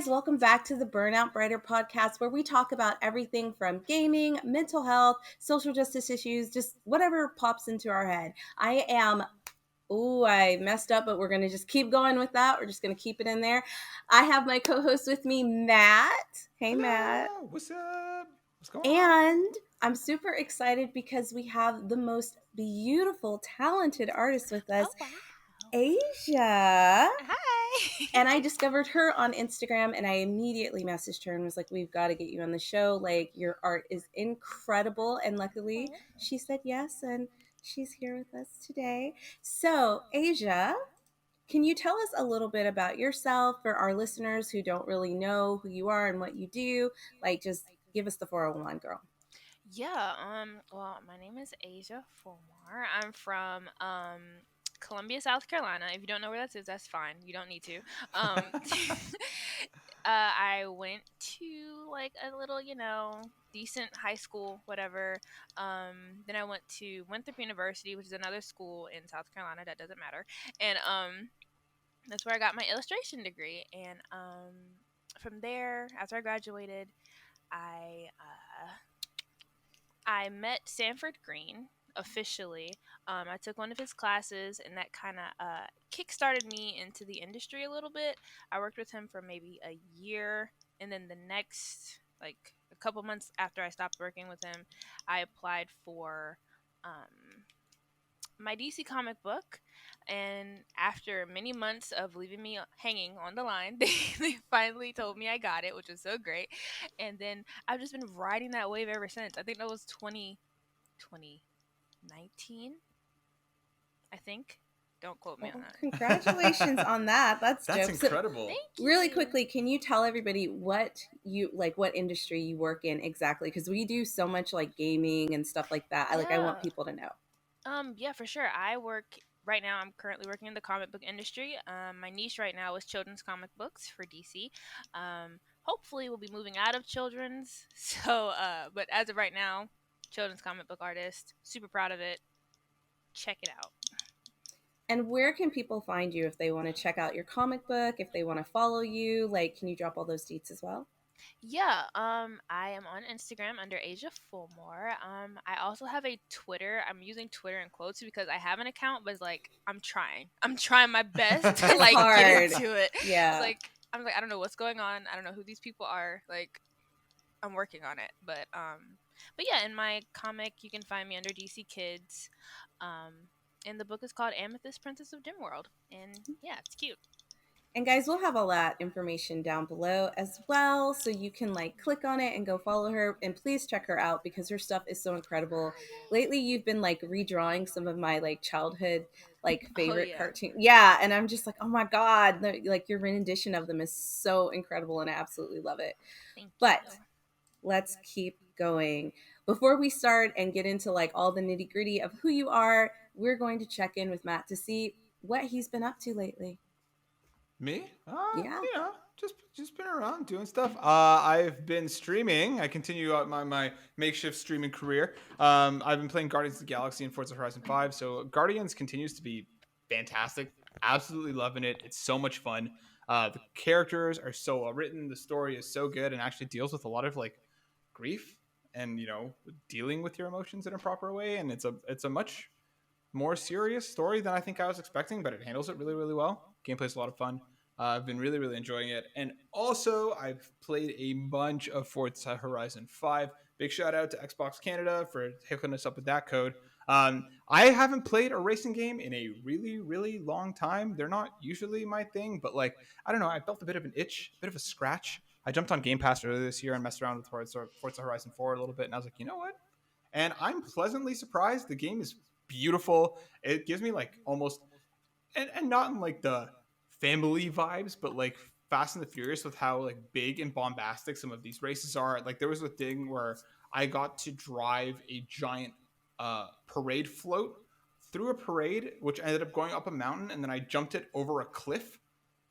guys, welcome back to the Burnout Brighter podcast, where we talk about everything from gaming, mental health, social justice issues, just whatever pops into our head. I messed up, but we're going to just keep going with that. We're just going to keep it in there. I have my co-host with me, Matt. Hey, Hello, Matt. what's up? What's going on? And I'm super excited because we have the most beautiful, talented artist with us, Oh, wow. Asiah. Hi. And I discovered her on Instagram and I immediately messaged her and was like, we've got to get you on the show. Like, your art is incredible. And luckily she said yes. And she's here with us today. So, Asiah, can you tell us a little bit about yourself for our listeners who don't really know who you are and what you do? Like, just give us the 401, girl. Yeah, well, my name is Asiah Fulmore. I'm from Columbia, South Carolina. If you don't know where that is, that's fine. You don't need to. I went to like a little, decent high school, whatever. Then I went to Winthrop University, which is another school in South Carolina. That doesn't matter. And that's where I got my illustration degree. And from there, after I graduated, I I met Sanford Green officially. I took one of his classes, and that kind of kickstarted me into the industry a little bit. I worked with him for maybe a year, and then the next, like a couple months after I stopped working with him, I applied for my DC comic book. And after many months of leaving me hanging on the line, they finally told me I got it, which was so great. And then I've just been riding that wave ever since. I think that was 2019, I think. Don't quote me on that. Congratulations on that. That's dope. incredible. Thank you. Really quickly, can you tell everybody what industry you work in exactly? Because we do so much like gaming and stuff like that. I want people to know. Yeah, for sure. Right now. I'm currently working in the comic book industry. My niche right now is children's comic books for DC. Hopefully, we'll be moving out of children's. So, but as of right now, children's comic book artist. Super proud of it. Check it out. And where can people find you if they want to check out your comic book, if they want to follow you? Like, can you drop all those deets as well? Yeah, I am on Instagram under Asiah Fulmore. I also have a Twitter. I'm using Twitter in quotes because I have an account, but it's like I'm trying. I'm trying my best to like get into it. Yeah. I'm like I don't know what's going on. I don't know who these people are. Like I'm working on it, but yeah, in my comic you can find me under DC Kids. And the book is called Amethyst, Princess of Dimworld, and yeah, it's cute. And guys, we'll have all that information down below as well. So you can like click on it and go follow her. And please check her out because her stuff is so incredible. Lately, you've been like redrawing some of my like childhood like favorite cartoons. Yeah. And I'm just like, oh my God, like your rendition of them is so incredible. And I absolutely love it. But let's keep going. Before we start and get into like all the nitty gritty of who you are, we're going to check in with Matt to see what he's been up to lately. Me? Yeah. Just been around doing stuff. I've been streaming. I continue out my makeshift streaming career. I've been playing Guardians of the Galaxy and Forza Horizon 5. So Guardians continues to be fantastic. Absolutely loving it. It's so much fun. The characters are so well written. The story is so good and actually deals with a lot of like grief and dealing with your emotions in a proper way. And it's a much more serious story than I think I was expecting, but it handles it really, really well. Gameplay's a lot of fun. I've been really, really enjoying it. And also, I've played a bunch of Forza Horizon 5. Big shout out to Xbox Canada for hooking us up with that code. I haven't played a racing game in a really, really long time. They're not usually my thing, but like, I don't know, I felt a bit of an itch, a bit of a scratch. I jumped on Game Pass earlier this year and messed around with Forza Horizon 4 a little bit, and I was like, you know what? And I'm pleasantly surprised. The game is beautiful. It gives me like almost and not in like the family vibes, but like Fast and the Furious with how like big and bombastic some of these races are. Like there was a thing where I got to drive a giant parade float through a parade, which ended up going up a mountain, and then I jumped it over a cliff,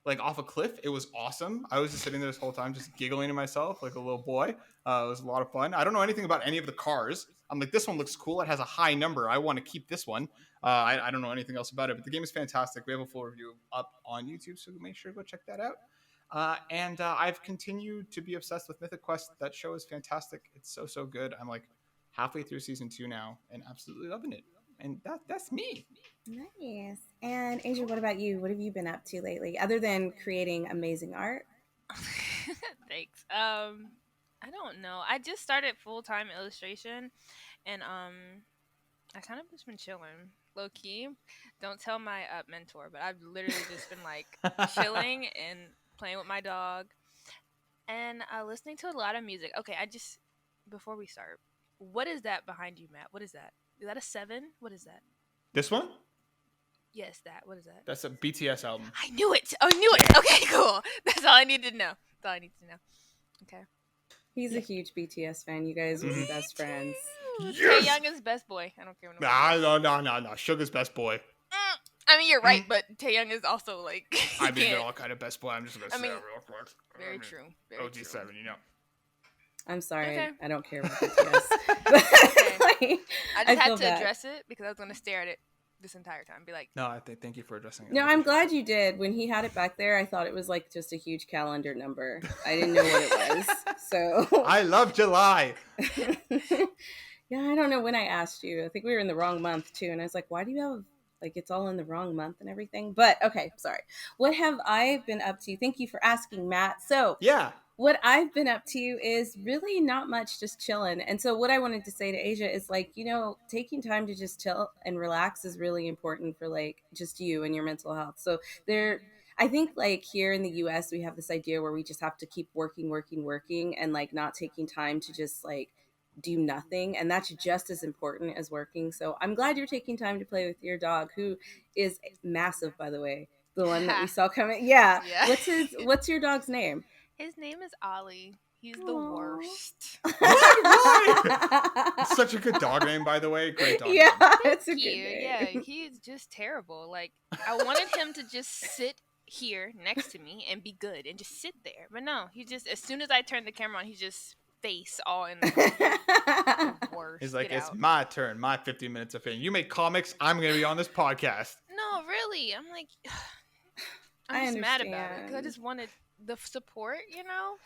like off a cliff. It was awesome. I was just sitting there this whole time just giggling to myself like a little boy. It was a lot of fun. I don't know anything about any of the cars. I'm like, this one looks cool. It has a high number. I want to keep this one. I don't know anything else about it, but the game is fantastic. We have a full review up on YouTube, so make sure to go check that out. And I've continued to be obsessed with Mythic Quest. That show is fantastic. It's so good. I'm like halfway through season 2 now and absolutely loving it. And that's me. Nice. And Asia, what about you? What have you been up to lately, other than creating amazing art? Thanks. I don't know. I just started full time illustration, and I kind of just been chilling, low key. Don't tell my mentor, but I've literally just been like chilling and playing with my dog, and listening to a lot of music. Okay, I just before we start, what is that behind you, Matt? What is that? Is that a 7? What is that? This one? Yes, that. What is that? That's a BTS album. I knew it. Oh, I knew it. Okay, cool. That's all I needed to know. That's all I need to know. Okay. He's a huge BTS fan. You guys will be best friends. Yes! Taeyoung is best boy. I don't care what No. Sugar's best boy. I mean, you're right, but Taeyoung is also like. I mean, they're all kind of best boy. I'm just gonna say that real quick. Very true. Very OG7, true. you know. I'm sorry. Okay. I don't care about BTS. Okay. I just had to bad. address it because I was going to stare at it this entire time. Be like, no, thank you for addressing it. No, I'm glad you did. When he had it back there, I thought it was like just a huge calendar number. I didn't know what it was. So I love July. Yeah, I don't know when I asked you. I think we were in the wrong month too. And I was like, why do you have like it's all in the wrong month and everything? But okay, sorry. What have I been up to? Thank you for asking, Matt. So yeah. What I've been up to is really not much, just chilling. And so what I wanted to say to Asia is like, taking time to just chill and relax is really important for like just you and your mental health. So I think like here in the US, we have this idea where we just have to keep working and like not taking time to just like do nothing. And that's just as important as working. So I'm glad you're taking time to play with your dog, who is massive, by the way. The one that we saw coming. Yeah. What's your dog's name? His name is Ollie. He's the worst. It's such a good dog name, by the way. Great dog name. It's a good name. Yeah, he's just terrible. Like, I wanted him to just sit here next to me and be good and just sit there. But no, he just, as soon as I turned the camera on, he just face all in the worst. He's like, it's my turn, my 50 minutes of fame. You make comics, I'm going to be on this podcast. No, really. I'm like, I'm just mad about it because I just wanted the support, But no,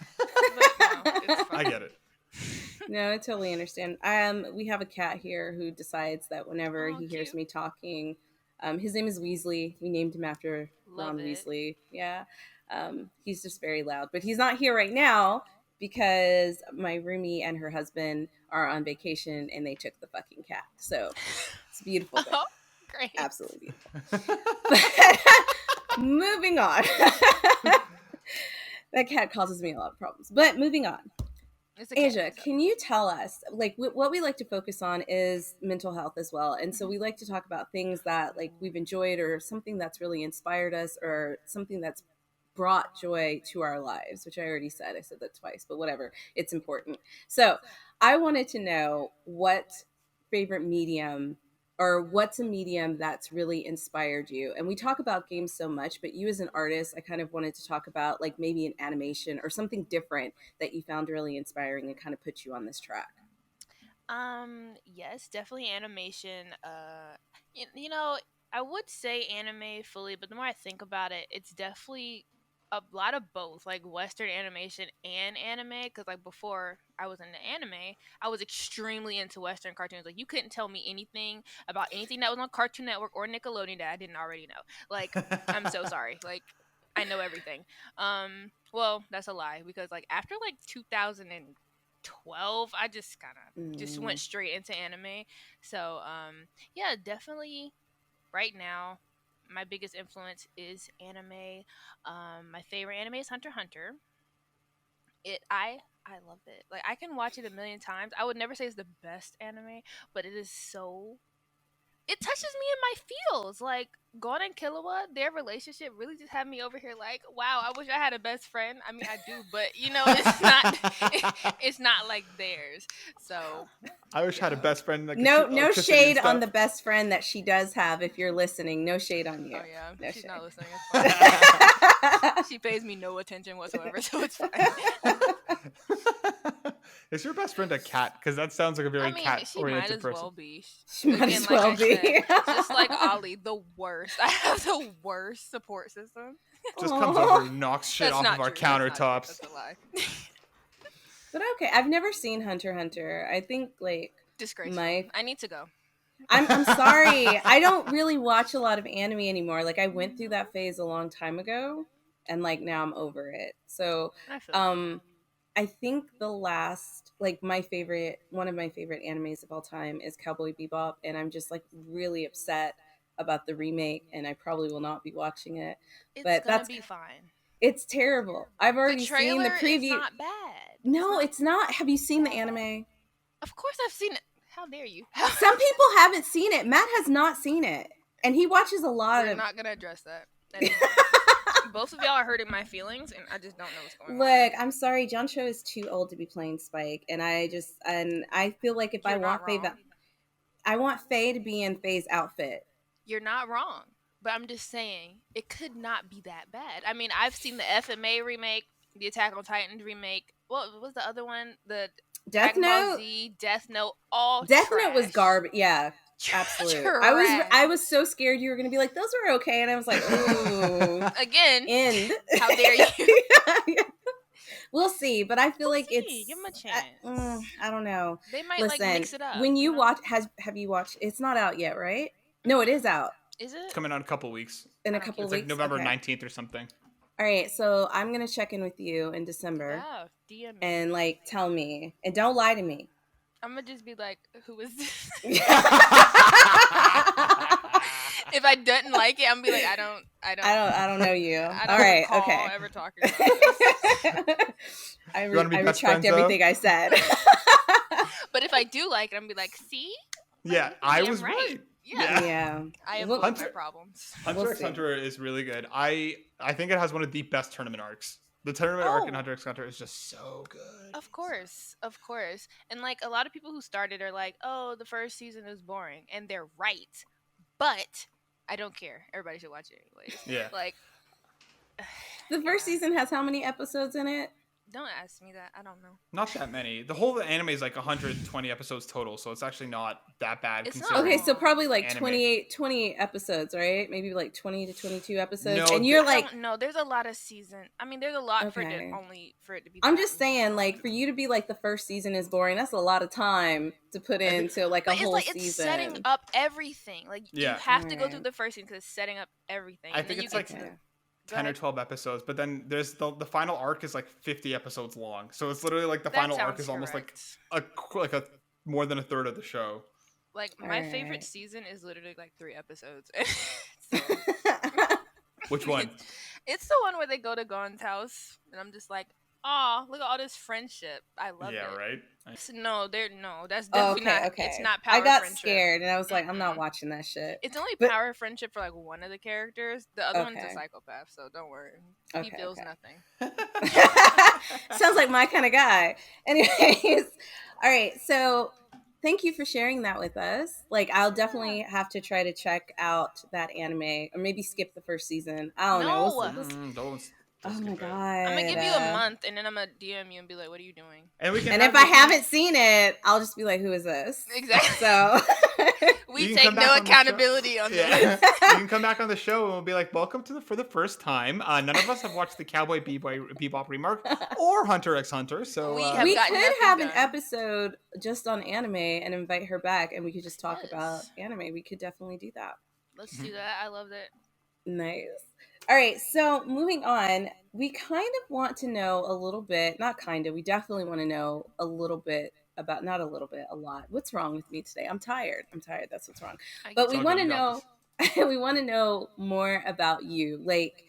it's fine. I get it. No, I totally understand. We have a cat here who decides that whenever he hears me talking, his name is Weasley. We named him after Ron Weasley. Yeah. He's just very loud, but he's not here right now because my roomie and her husband are on vacation and they took the fucking cat. So it's a beautiful thing. Oh, great. Absolutely beautiful. Moving on. That cat causes me a lot of problems. But moving on. Asia, can you tell us, like, what we like to focus on is mental health as well. And so we like to talk about things that, like, we've enjoyed or something that's really inspired us or something that's brought joy to our lives, which I already said. I said that twice, but whatever. It's important. So I wanted to know what favorite medium or what's a medium that's really inspired you. And we talk about games so much, but you as an artist, I kind of wanted to talk about like maybe an animation or something different that you found really inspiring and kind of put you on this track. Yes, definitely animation. I would say anime fully, but the more I think about it, it's definitely a lot of both, like Western animation and anime. Because like before I was into anime, I was extremely into Western cartoons. Like you couldn't tell me anything about anything that was on Cartoon Network or Nickelodeon that I didn't already know. Like I'm so sorry. Like I know everything. Well, that's a lie because like after like 2012, I just kind of just went straight into anime. So yeah, definitely right now my biggest influence is anime. My favorite anime is Hunter x Hunter. I love it. Like I can watch it a million times. I would never say it's the best anime, but it is so. It touches me in my feels. Like Gon and Killua, their relationship really just had me over here. Like, wow, I wish I had a best friend. I mean, I do, but it's not. It's not like theirs. So I wish I had a best friend. Like no shade on the best friend that she does have. If you're listening, no shade on you. Oh yeah, no she's shade. Not listening. It's fine. She pays me no attention whatsoever, so it's fine. Is your best friend a cat? Because that sounds like a very cat-oriented person. Well be. She might as well be. Just like Ollie, the worst. I have the worst support system. Just comes Aw. over and knocks shit That's off not of our true. That's not true. countertops. That's a lie. But okay, I've never seen Hunter x Hunter. I think like Disgraceful. my I need to go. I'm sorry. I don't really watch a lot of anime anymore. Like I went through that phase a long time ago and like now I'm over it. So I feel you. I think the last like one of my favorite animes of all time is Cowboy Bebop, and I'm just like really upset about the remake, and I probably will not be watching it. It's But gonna be fine. it's terrible. I've The already seen the trailer is preview. not bad. No, it's not. Have you seen the bad. anime? Of course I've seen it. How dare you? Some people haven't seen it. Matt has not seen it, and he watches a lot We're of. not gonna address that. Both of y'all are hurting my feelings, and I just don't know what's going on. Look, I'm sorry, John Cho is too old to be playing Spike, and I feel like if You're I not want wrong. I want Faye to be in Faye's outfit. You're not wrong, but I'm just saying it could not be that bad. I mean, I've seen the FMA remake, the Attack on Titan remake. What was the other one? The Death Dragon Ball Note. Z, Death Note, all Death trash. Note was garbage. Yeah, absolutely. I was so scared you were gonna be like, those are okay, and I was like, ooh, Again, end. how dare you? We'll see, but I feel We'll like see. it's. Give 'em a chance. I don't know. They might Listen, like mix it up. when you know? watch, have you watched? It's not out yet, right? No, it is out Is It's it? coming out in a couple weeks. in a I don't couple It's of like weeks. November Okay. 19th or something. All right, so I'm gonna check in with you in December Yeah, DM me. and like tell me, and don't lie to me. I'm gonna just be like, who is this? I If I didn't like it, I'm gonna be like, I don't I don't know you. I don't All right, recall okay. ever talking about this. I You wanna be best retract friends, though? everything I said. But if I do like it, I'm gonna be like, see? Yeah, I was right. Yeah. Yeah. I have Well, both my Hunter- problems. Hunter We'll x see. Hunter is really good. I think it has one of the best tournament arcs. The tournament arc in Oh. Hunter x Hunter is just so good. Of course. And like a lot of people who started are like, oh, the first season is boring. And they're right. But I don't care. Everybody should watch it anyways. Yeah. Like The first yeah. season has how many episodes in it? Don't ask me that. I don't know. Not that many. The whole anime is like 120 episodes total, so it's actually not that bad. It's not considering. Okay, so probably like Anime. 28 episodes, right? Maybe like 20 to 22 episodes. No, and you're I like, don't know. There's a lot of season. I mean, there's a lot for it Okay. to only for it to be. I'm that just saying, long. like, for you to be like the first season is boring, that's a lot of time to put into like a But whole it's like season. it's setting up everything. Like Yeah. you have to go Alright. through the first season because it's setting up everything. I And then think you it's get like to the- Okay. Go 10 or ahead. 12 episodes, but then there's the final arc is like 50 episodes long. So it's literally like the That final arc sounds is almost correct. like a more than a third of the show. Like my Alright. favorite season is literally like 3 episodes. So, Which one? it's the one where they go to Gon's house, and I'm just like, oh, look at all this friendship. I love Yeah, it. right? No, that's Oh, definitely okay, not. okay. It's not power I got friendship. scared and I was like, I'm not Mm-mm. watching that shit. It's only But- power friendship for like one of the characters. The other one's a Okay. psychopath, so don't worry. Okay, He feels okay. nothing. Sounds like my kind of guy. Anyways, all right. So thank you for sharing that with us. Like, I'll definitely have to try to check out that anime or maybe skip the first season. I don't know. We'll see. No. We'll see. Don't Oh my skip it. god. I'm gonna give you a month, and then I'm gonna DM you and be like, "What are you doing?" And we can And have if I you- haven't seen it, I'll just be like, who is this? Exactly. So We You can take come back no on the show. accountability on Yeah. this. You can come back on the show and we'll be like, welcome to for the first time. None of us have watched the Cowboy Bebop remark or Hunter x Hunter, so We have we gotten could nothing have an done. episode just on anime and invite her back and we could just talk about Yes. anime. We could definitely do that. Let's do that. I love that. Nice. All right, so moving on, we kind of want to know a little bit, not kind of, we definitely want to know a little bit about, not a little bit, a lot. What's wrong with me today? I'm tired. That's what's wrong. I But get we all it. good, want to you got know, we want to know more about you, like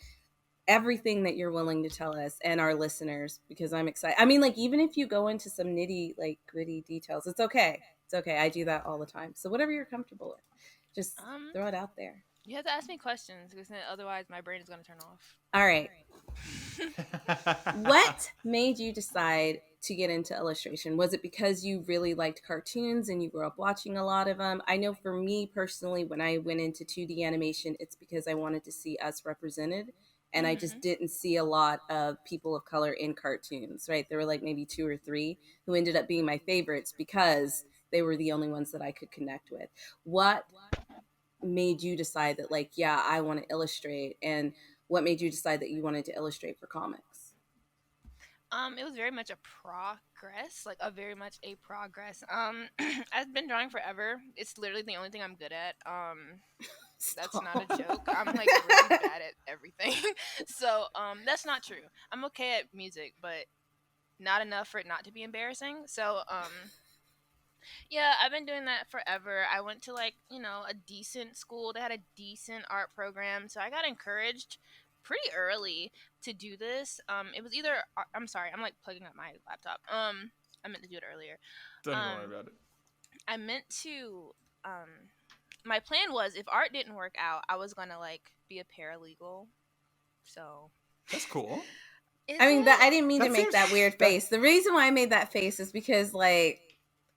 everything that you're willing to tell us and our listeners, because I'm excited. I mean, like, even if you go into some nitty, like, gritty details, it's okay. It's okay. I do that all the time. So whatever you're comfortable with, just throw it out there. You have to ask me questions because otherwise my brain is gonna turn off. All right. What made you decide to get into illustration? Was it because you really liked cartoons and you grew up watching a lot of them? I know for me personally, when I went into 2D animation, it's because I wanted to see us represented. And I just didn't see a lot of people of color in cartoons, right? There were like maybe 2 or 3 who ended up being my favorites because they were the only ones that I could connect with. What made you decide that, like, yeah, I want to illustrate? And what made you decide that you wanted to illustrate for comics? It was very much a progress, like a very much a progress. I've been drawing forever. It's literally the only thing I'm good at. That's not a joke. I'm like really bad at everything. So, that's not true. I'm okay at music, but not enough for it not to be embarrassing. So, yeah, I've been doing that forever. I went to like, a decent school. They had a decent art program. So I got encouraged pretty early to do this. It was either I'm sorry, I'm like plugging up my laptop. I meant to do it earlier. Don't even worry Um about it. I meant to my plan was if art didn't work out, I was going to like be a paralegal. So, That's cool. I mean, that I didn't mean That to make seems- that weird that- face. The reason why I made that face is because, like,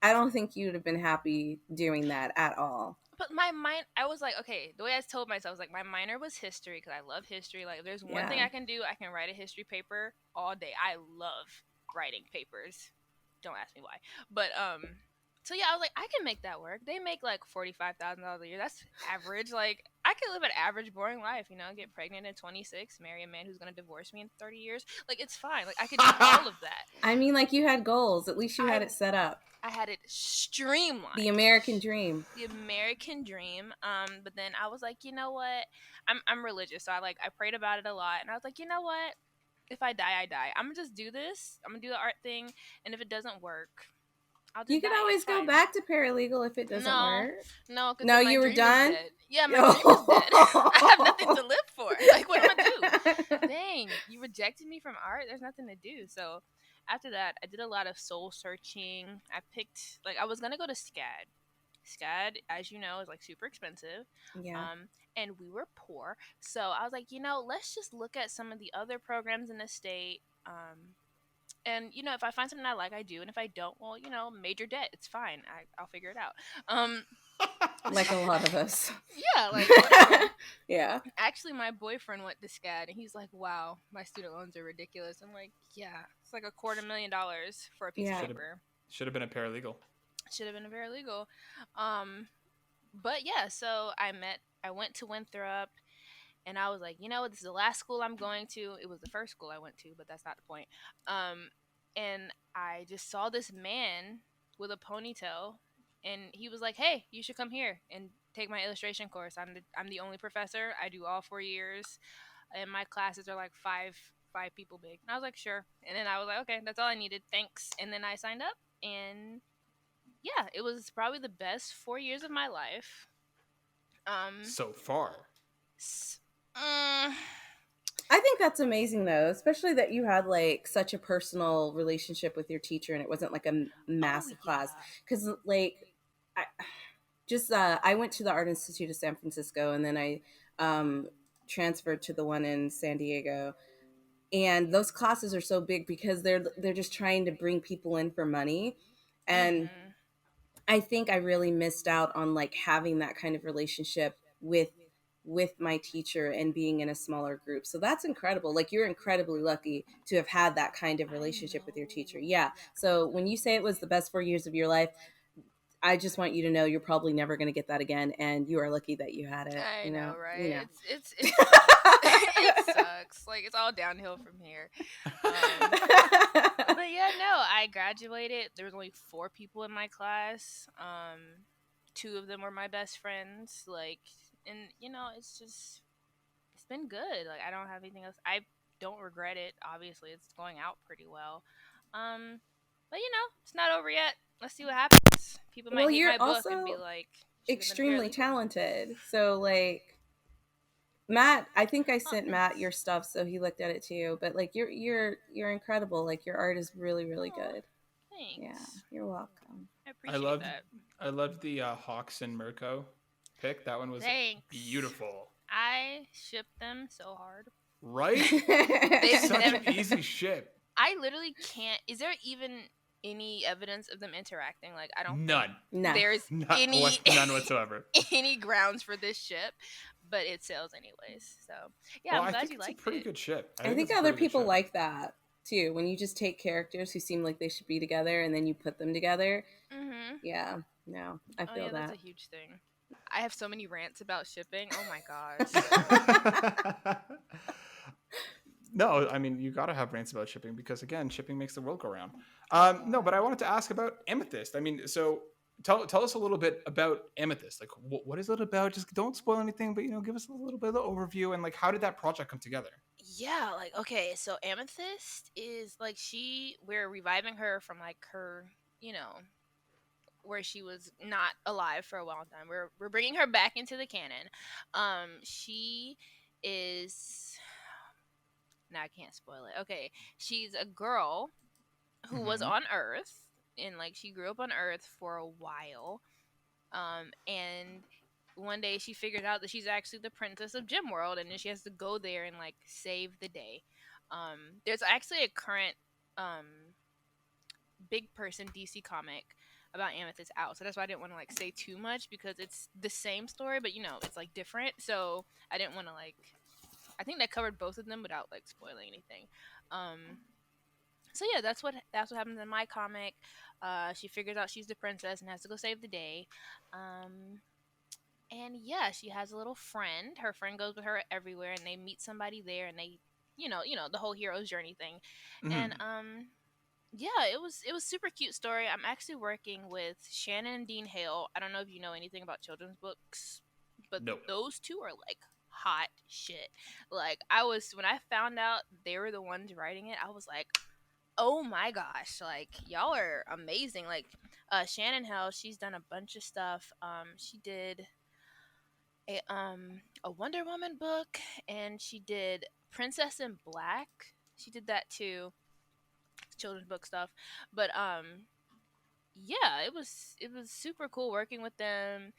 I don't think you would have been happy doing that at all. But my mind, I was like, okay, the way I told myself was like, my minor was history because I love history. Like, if there's one thing Yeah. I can do, I can write a history paper all day. I love writing papers. Don't ask me why. But, so yeah, I was like, I can make that work. They make like $45,000 a year. That's average. Like, I could live an average, boring life, get pregnant at 26, marry a man who's going to divorce me in 30 years. Like, it's fine. Like, I could do all of that. I mean, like, you had goals. At least you had it set up. I had it streamlined. The American dream. The American dream. But then I was like, you know what? I'm religious, so I prayed about it a lot, and I was like, you know what? If I die, I die. I'm gonna just do this. I'm gonna do the art thing, and if it doesn't work, I'll just You could die. always It's go fine. back to paralegal if it doesn't work. No, No, my you were dream is done? dead. Yeah, my dream is dead. I have nothing to live for. Like, what am I do? Dang, you rejected me from art. There's nothing to do. So after that, I did a lot of soul searching. I picked I was gonna go to SCAD. SCAD, as you know, is like super expensive. Yeah. And we were poor, so I was like, let's just look at some of the other programs in the state. And if I find something I like, I do, and if I don't, well, major debt, it's fine. I'll figure it out. Like a lot of us. Yeah, like whatever. Yeah. Actually, my boyfriend went to SCAD, and he's like, "Wow, my student loans are ridiculous." I'm like, "Yeah, it's like $250,000 for a piece Yeah. of paper." Should have been a paralegal. Should have been a paralegal. But yeah, so I went to Winthrop, and I was like, this is the last school I'm going to. It was the first school I went to, but that's not the point. And I just saw this man with a ponytail, and he was like, "Hey, you should come here and take my illustration course. I'm the only professor. I do all 4 years, and my classes are like five people big." And I was like, "Sure." And then I was like, "Okay, that's all I needed. Thanks." And then I signed up, and yeah, it was probably the best 4 years of my life. So far. I think that's amazing, though, especially that you had like such a personal relationship with your teacher, and it wasn't like a massive class. Because I went to the Art Institute of San Francisco, and then I transferred to the one in San Diego. And those classes are so big because they're just trying to bring people in for money, and I think I really missed out on like having that kind of relationship with my teacher and being in a smaller group. So that's incredible. Like, you're incredibly lucky to have had that kind of relationship with your teacher. Yeah. So when you say it was the best 4 years of your life, I just want you to know you're probably never going to get that again, and you are lucky that you had it. I know, right? You know. It's it sucks. Like, it's all downhill from here. But yeah, no, I graduated. There was only 4 people in my class. 2 of them were my best friends. Like, and it's been good. Like, I don't have anything else. I don't regret it. Obviously, it's going out pretty well. But it's not over yet. Let's see what happens. People might hate my book and be like, extremely talented. So like, Matt, I think I sent Matt your stuff, so he looked at it too. But like, you're incredible. Like, your art is really, really good. Thanks. Yeah, you're welcome. I appreciate that. I loved the Hawks and Mirko pick. That one was beautiful. I shipped them so hard. Right? Such an easy ship. I literally can't. Is there even any evidence of them interacting? Like, I don't. None. There's None whatsoever. Any grounds for this ship, but it sails anyways. So yeah, I'm glad you liked it. It's a pretty good ship. I think other people like that too. When you just take characters who seem like they should be together and then you put them together. Mm-hmm. Yeah. No, I feel that. That's a huge thing. I have so many rants about shipping. Oh my gosh. No, I mean you got to have rants about shipping because again, shipping makes the world go round. Oh No, but I god. wanted to ask about Amethyst. I mean, so tell us a little bit about Amethyst. Like, what is it about? Just don't spoil anything, but give us a little bit of the overview and like how did that project come together? Yeah, like okay, so Amethyst is like we're reviving her from like her, you know, where she was not alive for a long time. We're bringing her back into the canon. She is now I can't spoil it. Okay, she's a girl who was Mm-hmm. on Earth and like she grew up on Earth for a while. And one day she figures out that she's actually the princess of Gem World, and then she has to go there and like save the day. There's actually a current big person DC comic about Amethyst out, so that's why I didn't want to like say too much because it's the same story, but it's like different. So I didn't want to like. I think that covered both of them without like spoiling anything. Um, so yeah, that's what happens in my comic. She figures out she's the princess and has to go save the day. Um, and yeah, she has a little friend. Her friend goes with her everywhere, and they meet somebody there, and they, the whole hero's journey thing. And Mm-hmm. yeah, it was super cute story. I'm actually working with Shannon and Dean Hale. I don't know if you know anything about children's books, but No. those two are like hot shit. Like I was when I found out they were the ones writing it, I was like, oh my gosh, like y'all are amazing. Like Shannon Hale, she's done a bunch of stuff. She did a Wonder Woman book, and she did Princess in Black. She did that too, children's book stuff. But yeah, it was super cool working with them.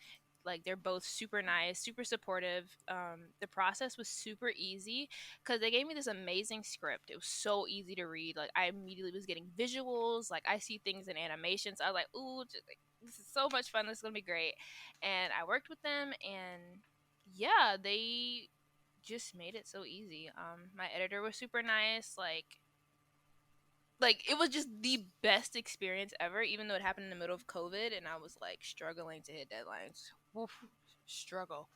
Like they're both super nice, super supportive. The process was super easy because they gave me this amazing script. It was so easy to read. Like I immediately was getting visuals. Like I see things in animations. I was like, ooh, just, like, this is so much fun. This is gonna be great. And I worked with them, and yeah, they just made it so easy. My editor was super nice. Like it was just the best experience ever, even though it happened in the middle of COVID and I was like struggling to hit deadlines. Oof, struggle.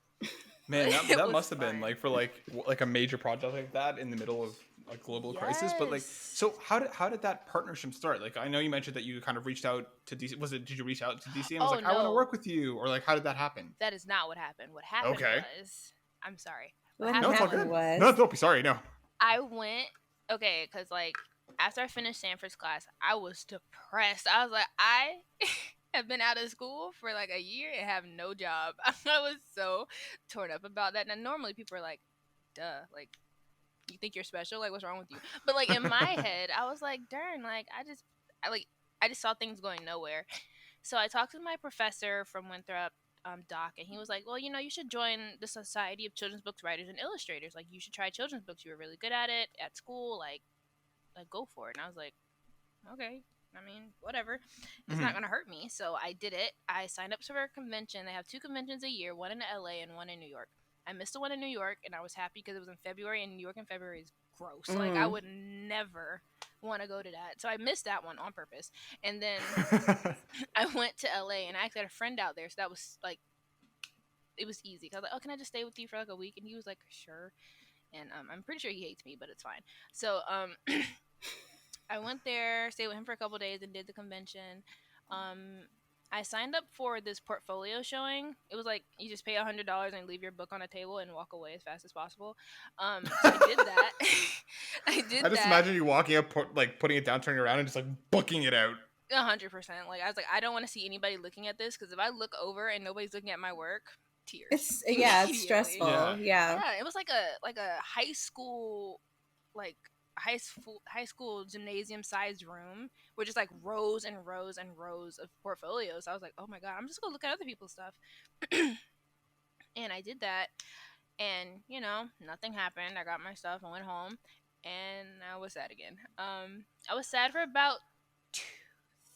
Man, But that it that was must have been fun. like for like a major project like that in the middle of a global crisis. But like, Yes. so how did that partnership start? Like, I know you mentioned that you kind of reached out to DC. Did you reach out to DC and was Oh like, I want to no, work with you, or like, how did that happen? that is not what happened. What happened Okay. was, I'm sorry. What What No, happened it's all happened good. was No, was don't be sorry. No. I went okay, cause like after I finished Sanford's class, I was depressed. I was like, I have been out of school for like a year and have no job. I was so torn up about that. Now normally people are like, duh, like you think you're special, like what's wrong with you? But like in my head, I was like, darn, like I just saw things going nowhere. So I talked to my professor from Winthrop Doc, and he was like, well, you should join the Society of Children's Books Writers and Illustrators. Like, you should try children's books. You were really good at it at school. Like go for it. And I was like, okay. I mean, whatever. It's not Mhm. gonna hurt me. So I did it. I signed up for a convention. They have two conventions a year, one in LA and one in New York. I missed the one in New York, and I was happy because it was in February, and New York in February is gross. Like I mm. would never want to go to that. So I missed that one on purpose. And then I went to LA, and I actually had a friend out there, so that was like it was easy. I was like, oh, can I just stay with you for like a week? And he was like, sure. And I'm pretty sure he hates me, but it's fine. So I went there, stayed with him for a couple days, and did the convention. Um, I signed up for this portfolio showing. It was like you just pay $100 and leave your book on a table and walk away as fast as possible. So I did that. I I did just that imagine you walking up, like putting it down, turning around, and just like booking it out. 100%. Like I was like, I don't want to see anybody looking at this because if I look over and nobody's looking at my work, tears It's yeah, it's immediately. Yeah. stressful. Yeah. Yeah, it was like a high school like high school gymnasium sized room with just like rows and rows and rows of portfolios. I was like, oh my god, I'm just gonna look at other people's stuff. And I did that, and nothing happened. I got my stuff. I went home, and I was sad again. I was sad for about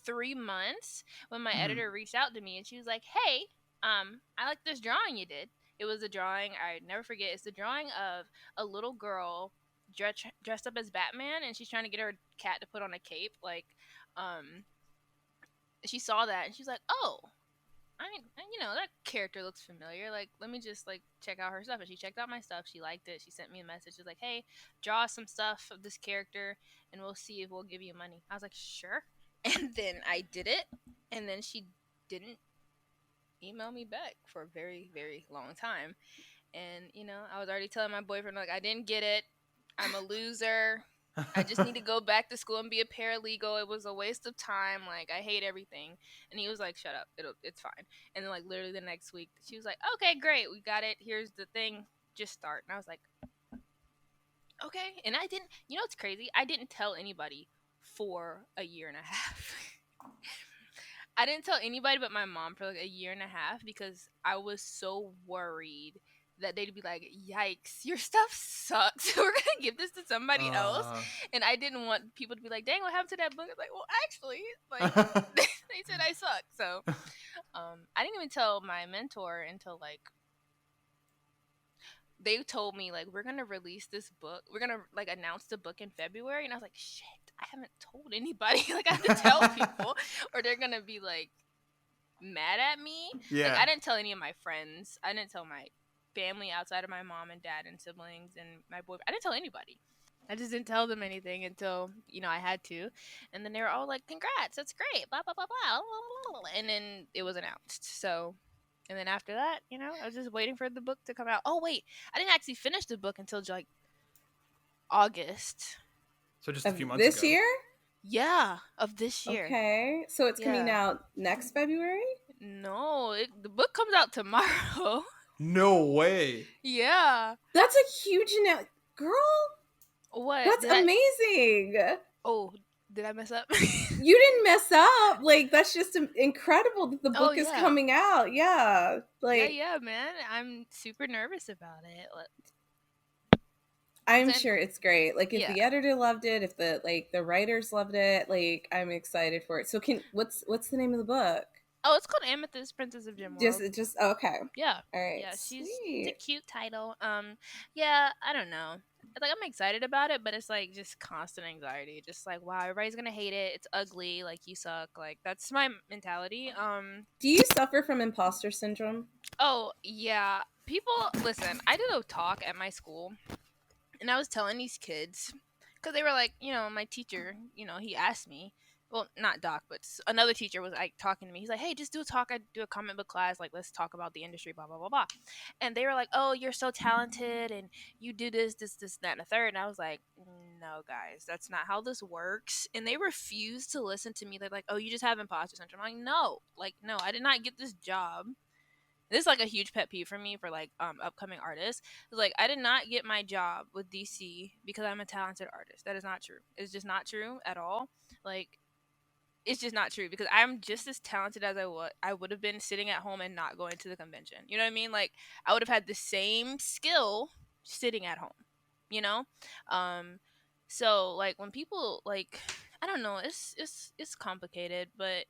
3 months when my Mhm. editor reached out to me, and she was like, hey, I like this drawing you did. It was a drawing I never forget. It's the drawing of a little girl dressed up as Batman, and she's trying to get her cat to put on a cape. Like, she saw that, and she's like, oh. that character looks familiar. Like, let me just like check out her stuff. And she checked out my stuff. She liked it. She sent me a message. She was like, hey, draw some stuff of this character, and we'll see if we'll give you money. I was like, sure. And then I did it, and then she didn't email me back for a very, very long time. And I was already telling my boyfriend like I didn't get it. I'm a loser. I just need to go back to school and be a paralegal. It was a waste of time. Like I hate everything. And he was like, "Shut up. It's fine." And then like literally the next week, she was like, "Okay, great. We got it. Here's the thing. Just start." And I was like, "Okay." And I didn't. You know what's crazy? I didn't tell anybody for a year and a half. I didn't tell anybody but my mom for like a year and a half because I was so worried that they'd be like, "Yikes, your stuff sucks. We're gonna give this to somebody else." Uh, And I didn't want people to be like, "Dang, what happened to that book?" I was like, "Well, actually, like they said I suck." So, I didn't even tell my mentor until like they told me like we're gonna release this book. We're gonna like announce the book in February, and I was like, "Shit, I haven't told anybody. Like I have to tell people, or they're gonna be like." Mad at me. Like yeah. I didn't tell any of my friends. I didn't tell my family outside of my mom and dad and siblings and my boy. I didn't tell anybody. I just didn't tell them anything until I had to, and then they were all like, "Congrats, that's great!" Blah blah blah blah. And then it was announced. So, and then after that, I was just waiting for the book to come out. Oh wait, I didn't actually finish the book until like August. So just a Of few months this ago. year? Yeah, of this year. Okay. So it's coming Yeah. out next February? No, the book comes out tomorrow. No way. Yeah. That's a huge girl. What That's did I? amazing. Oh, did I mess up? You didn't mess up. Like that's just incredible that the Oh book is yeah, coming out. Yeah. yeah, Like yeah, man. I'm super nervous about it. I'm Then sure it's great. Like if yeah. the editor loved it, if the writers loved it, like I'm excited for it. So what's the name of the book? Oh, it's called Amethyst, Princess of Gem World. Just okay. Yeah, All right. yeah. It's a Sweet. cute title. Yeah. I don't know. Like I'm excited about it, but it's like just constant anxiety. Just like wow, everybody's gonna hate it. It's ugly. Like you suck. Like that's my mentality. Do you suffer from imposter syndrome? Oh yeah. People listen. I did a talk at my school and I was telling these kids because they were like, my teacher, he asked me, well, not Doc, but another teacher was like talking to me. He's like, hey, just do a talk. I do a comic book class. Like, let's talk about the industry, blah, blah, blah, blah. And they were like, oh, you're so talented and you do this, that, and the third. And I was like, no, guys, that's not how this works. And they refused to listen to me. They're like, oh, you just have imposter syndrome. I'm like, no, I did not get this job. This is like a huge pet peeve for me for like upcoming artists. It's like I did not get my job with DC because I'm a talented artist. That is not true. It's just not true at all. Like it's just not true because I'm just as talented as I would have been sitting at home and not going to the convention. You know what I mean? Like I would have had the same skill sitting at home. You know? Um so like when people like I don't know, it's complicated, but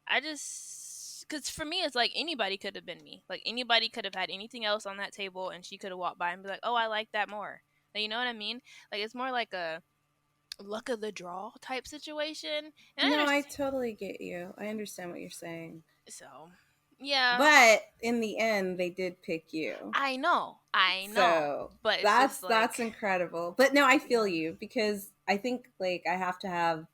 I just because for me it's like anybody could have been me. Like anybody could have had anything else on that table, and she could have walked by and be like, "Oh, I like that more." Like, you know what I mean? Like it's more like a luck of the draw type situation. And I No, I understand. totally get you. I understand what you're saying. So, yeah, But in the end, they did pick you. I know, So but it's that's just that's like, incredible. But no, I feel yeah. you because I think like I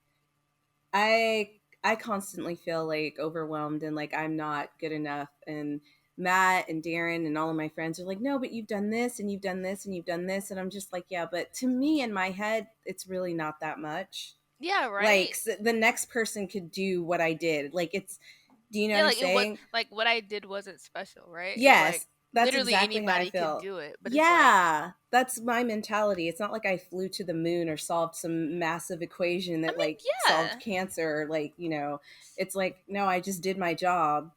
constantly feel like overwhelmed and like I'm not good enough and Matt and Darren and all of my friends are like, no, but you've done this and you've done this and you've done this. And I'm just like, yeah, but to me in my head, it's really not that much. Yeah, Like right. the next person could do what I did. Like do you know Yeah, what I'm like it was saying? like what I did wasn't special, right? It's like Yes, that's literally exactly how I anybody could feel. do it, but it's like, Yeah, that's my mentality. It's not like I flew to the moon or solved some massive equation I that mean, like yeah. solved cancer. It's like, no, I just did my job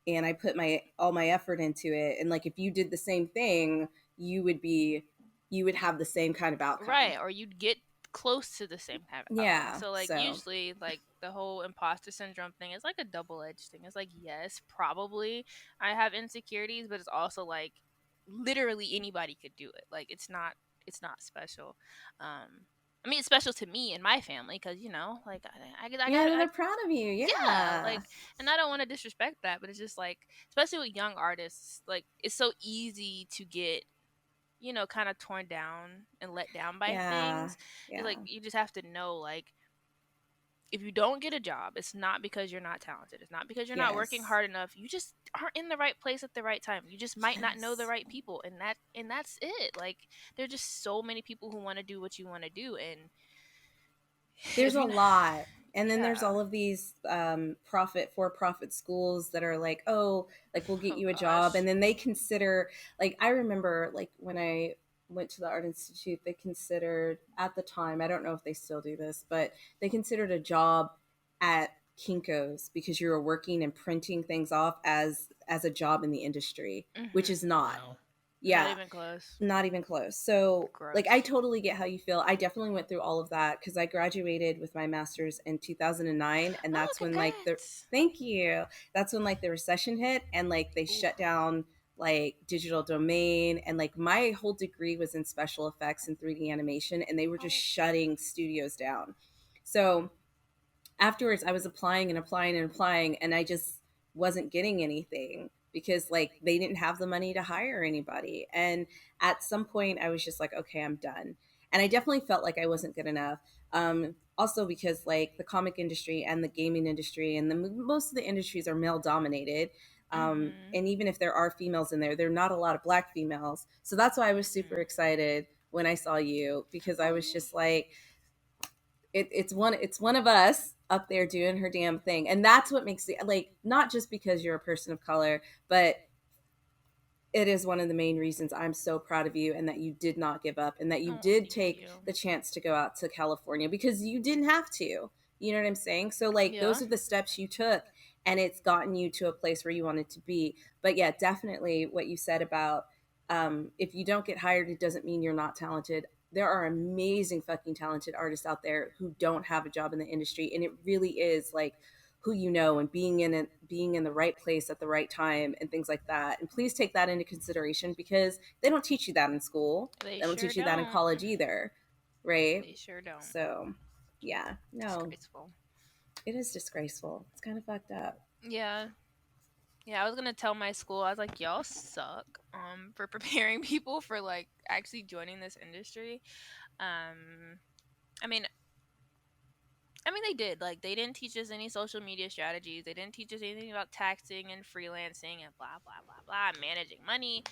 and I put my all my effort into it. And like if you did the same thing, you would be you would have the same kind of outcome. Right, or you'd get close to the same kind of outcome. Yeah. So like So usually like the whole imposter syndrome thing is like a double-edged thing. It's like yes, probably I have insecurities, but it's also like literally anybody could do it. Like it's not special. Um I mean, it's special to me and my family because like I Yeah, got they're proud of you. yeah, Yeah. like, and I don't want to disrespect that, but it's just like, especially with young artists, like it's so easy to get kind of torn down and let down by Yeah. things. It's like Yeah. you just have to know, like, if you don't get a job, it's not because you're not talented. It's not because you're not working Yes. hard enough. You just aren't in the right place at the right time. You just might not know the Yes. right people, and that's it. Like, there're just so many people who want to do what you want to do, and There's if a you, lot. And then there's yeah, all of these for-profit schools that are like, oh, like we'll get oh you a job. gosh, And then they consider, like, I remember like when I went to the Art Institute, they considered at the time, I don't know if they still do this, but they considered a job at Kinko's because you were working and printing things off as a job in the industry, which hmm, is not. Wow. not Yeah, even close. not even close. So, like, I Gross. totally get how you feel. I definitely went through all of that because I graduated with my master's in 2009. And Oh, that's when, like, congrats. thank you. That's when, like, the recession hit and, like, they Ooh. shut down, like, digital domain. And, like, my whole degree was in special effects and 3D animation. And they were just Oh. shutting studios down. So, afterwards I was applying and applying and applying and I just wasn't getting anything because like they didn't have the money to hire anybody. And at some point I was just like, okay, I'm done. And I definitely felt like I wasn't good enough. Also because like the comic industry and the gaming industry and most of the industries are male dominated. Mhm. And even if there are females in there, there are not a lot of black females. So that's why I was super Mhm. excited when I saw you because I Oh, was yay. just like, it's one of us up there doing her damn thing. And that's what makes it, like, not just because you're a person of color, but it is one of the main reasons I'm so proud of you and that you did not give up and that you Oh, did thank take you. the chance to go out to California because you didn't have to. You know what I'm saying? So like Yeah. those are the steps you took and it's gotten you to a place where you wanted to be. But yeah, definitely what you said about if you don't get hired, it doesn't mean you're not talented. There are amazing fucking talented artists out there who don't have a job in the industry, and it really is like who you know and being in the right place at the right time and things like that. And please take that into consideration because they don't teach you that in school. They They don't sure teach you that in don't. college either, right? They sure don't. So, yeah, no, Disgraceful. it is disgraceful. It's kind of fucked up. Yeah. Yeah, I was gonna tell my school, I was like, y'all suck for preparing people for like actually joining this industry. Um I mean they did. Like, they didn't teach us any social media strategies. They didn't teach us anything about taxing and freelancing and blah blah blah blah, managing money.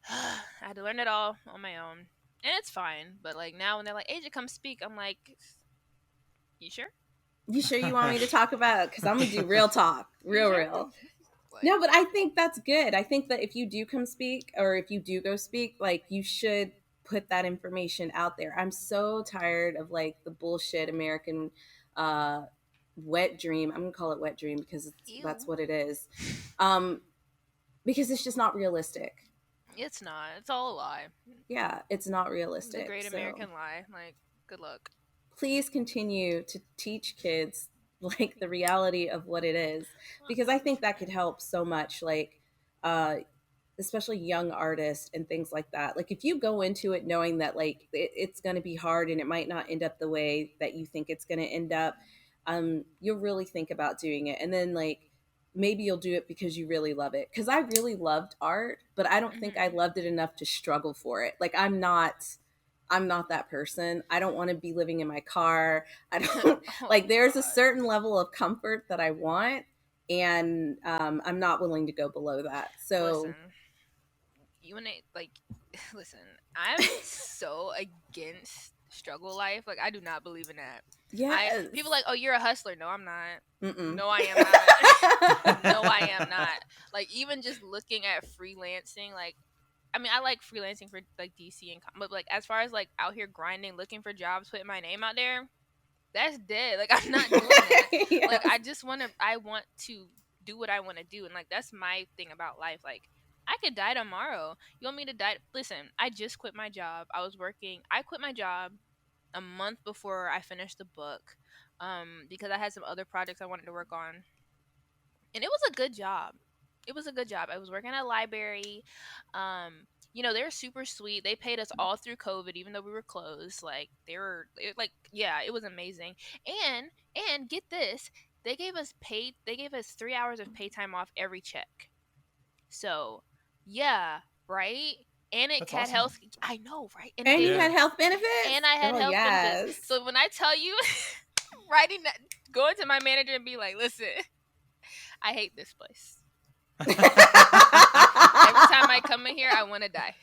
I had to learn it all on my own. And it's fine. But like now when they're like, Asia, come speak, I'm like, you sure? You sure you want me to talk about it? Because I'm gonna do real talk, You real, sure? real. Like, No, but I think that's good. I think that if you do come speak or if you do go speak, like you should put that information out there. I'm so tired of like the bullshit American uh wet dream. I'm gonna call it wet dream because that's ew. what it is. Um, because it's just not realistic. It's not. It's all a lie. Yeah, it's not The realistic. great So American lie. Like, good luck. please continue to teach kids like the reality of what it is because I I'm think that could trying. help so much. Like uh especially young artists and things like that. Like if you go into it knowing that like it's going to be hard and it might not end up the way that you think it's going to end up, you'll really think about doing it. And then like maybe you'll do it because you really love it. Because I really loved art, but I don't think I Hmm. loved it enough to struggle for it. Like I'm not that person. I don't want to be living in my car. I don't like Oh there's a God. certain level of comfort that I want and I'm not willing to go below that. So Listen, you and I, like, listen, I'm so against struggle life. Like, I do not believe in that. People yes. like, oh, you're a hustler. No, I'm not. Mm-mm. No, I am not. No, I am not. Like, even just looking at freelancing, like, I mean, I like freelancing for like DC but like as far as like out here grinding, looking for jobs, putting my name out there, that's dead. Like, I'm not doing that. Like, Yes. I want to do what I want to do, and like that's my thing about life. Like, I could die tomorrow. You want me to die? Listen, I just quit my job. I quit my job a month before I finished the book, because I had some other projects I wanted to work on, and it was a good job. It was a good job. I was working at a library. Um, they're super sweet. They paid us all through COVID, even though we were closed. Like like, yeah, it was amazing. And get this, they gave us 3 hours of pay time off every check. So yeah, right. And it That's had awesome. health. I know, right? And it And gave you Yeah. had health benefits? and I had Girl, health benefits. yes. So when I tell you, writing that, going to my manager and be like, listen, I hate this place. Every time I come in here, I want to die.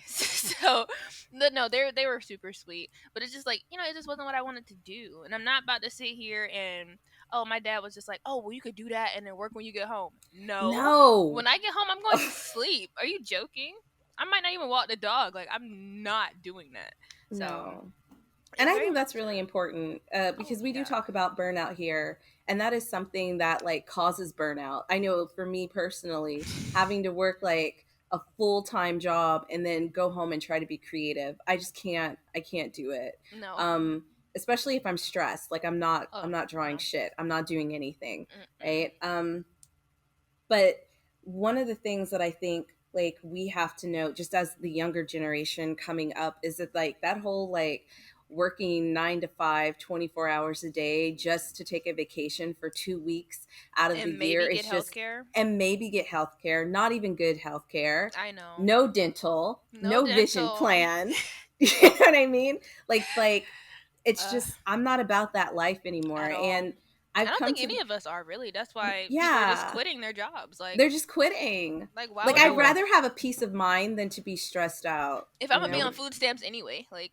So, no, they were super sweet, but it's just like, it just wasn't what I wanted to do, and I'm not about to sit here and, oh, my dad was just like, oh, well, you could do that and then work when you get home. No, No. when I get home, I'm going to sleep. Are you joking? I might not even walk the dog. Like, I'm not doing that. So, No. it And I very think that's much really did. important because we do Yeah. talk about burnout here. And that is something that like causes burnout. I know for me personally, having to work like a full-time job and then go home and try to be creative. I can't do it. No. Um, especially if I'm stressed. Like Oh, I'm not drawing no. shit. I'm not doing anything. Mm-mm. Right. But one of the things that I think like we have to know just as the younger generation coming up is that like that whole like working 9 to 5, 24 hours a day just to take a vacation for 2 weeks out of the And year maybe is get health just care. and maybe get health care, not even good health care, I know. no dental, No no vision dental. plan. You know what I mean? Like it's uh, just I'm not about that life anymore. at all. And I I've don't come think to any of us are really. That's why people are just yeah, quitting their jobs. they're just quitting. Why Like would I I'd want? rather have a peace of mind than to be stressed out, If I'm you gonna be know? on Nobody. food stamps anyway, like,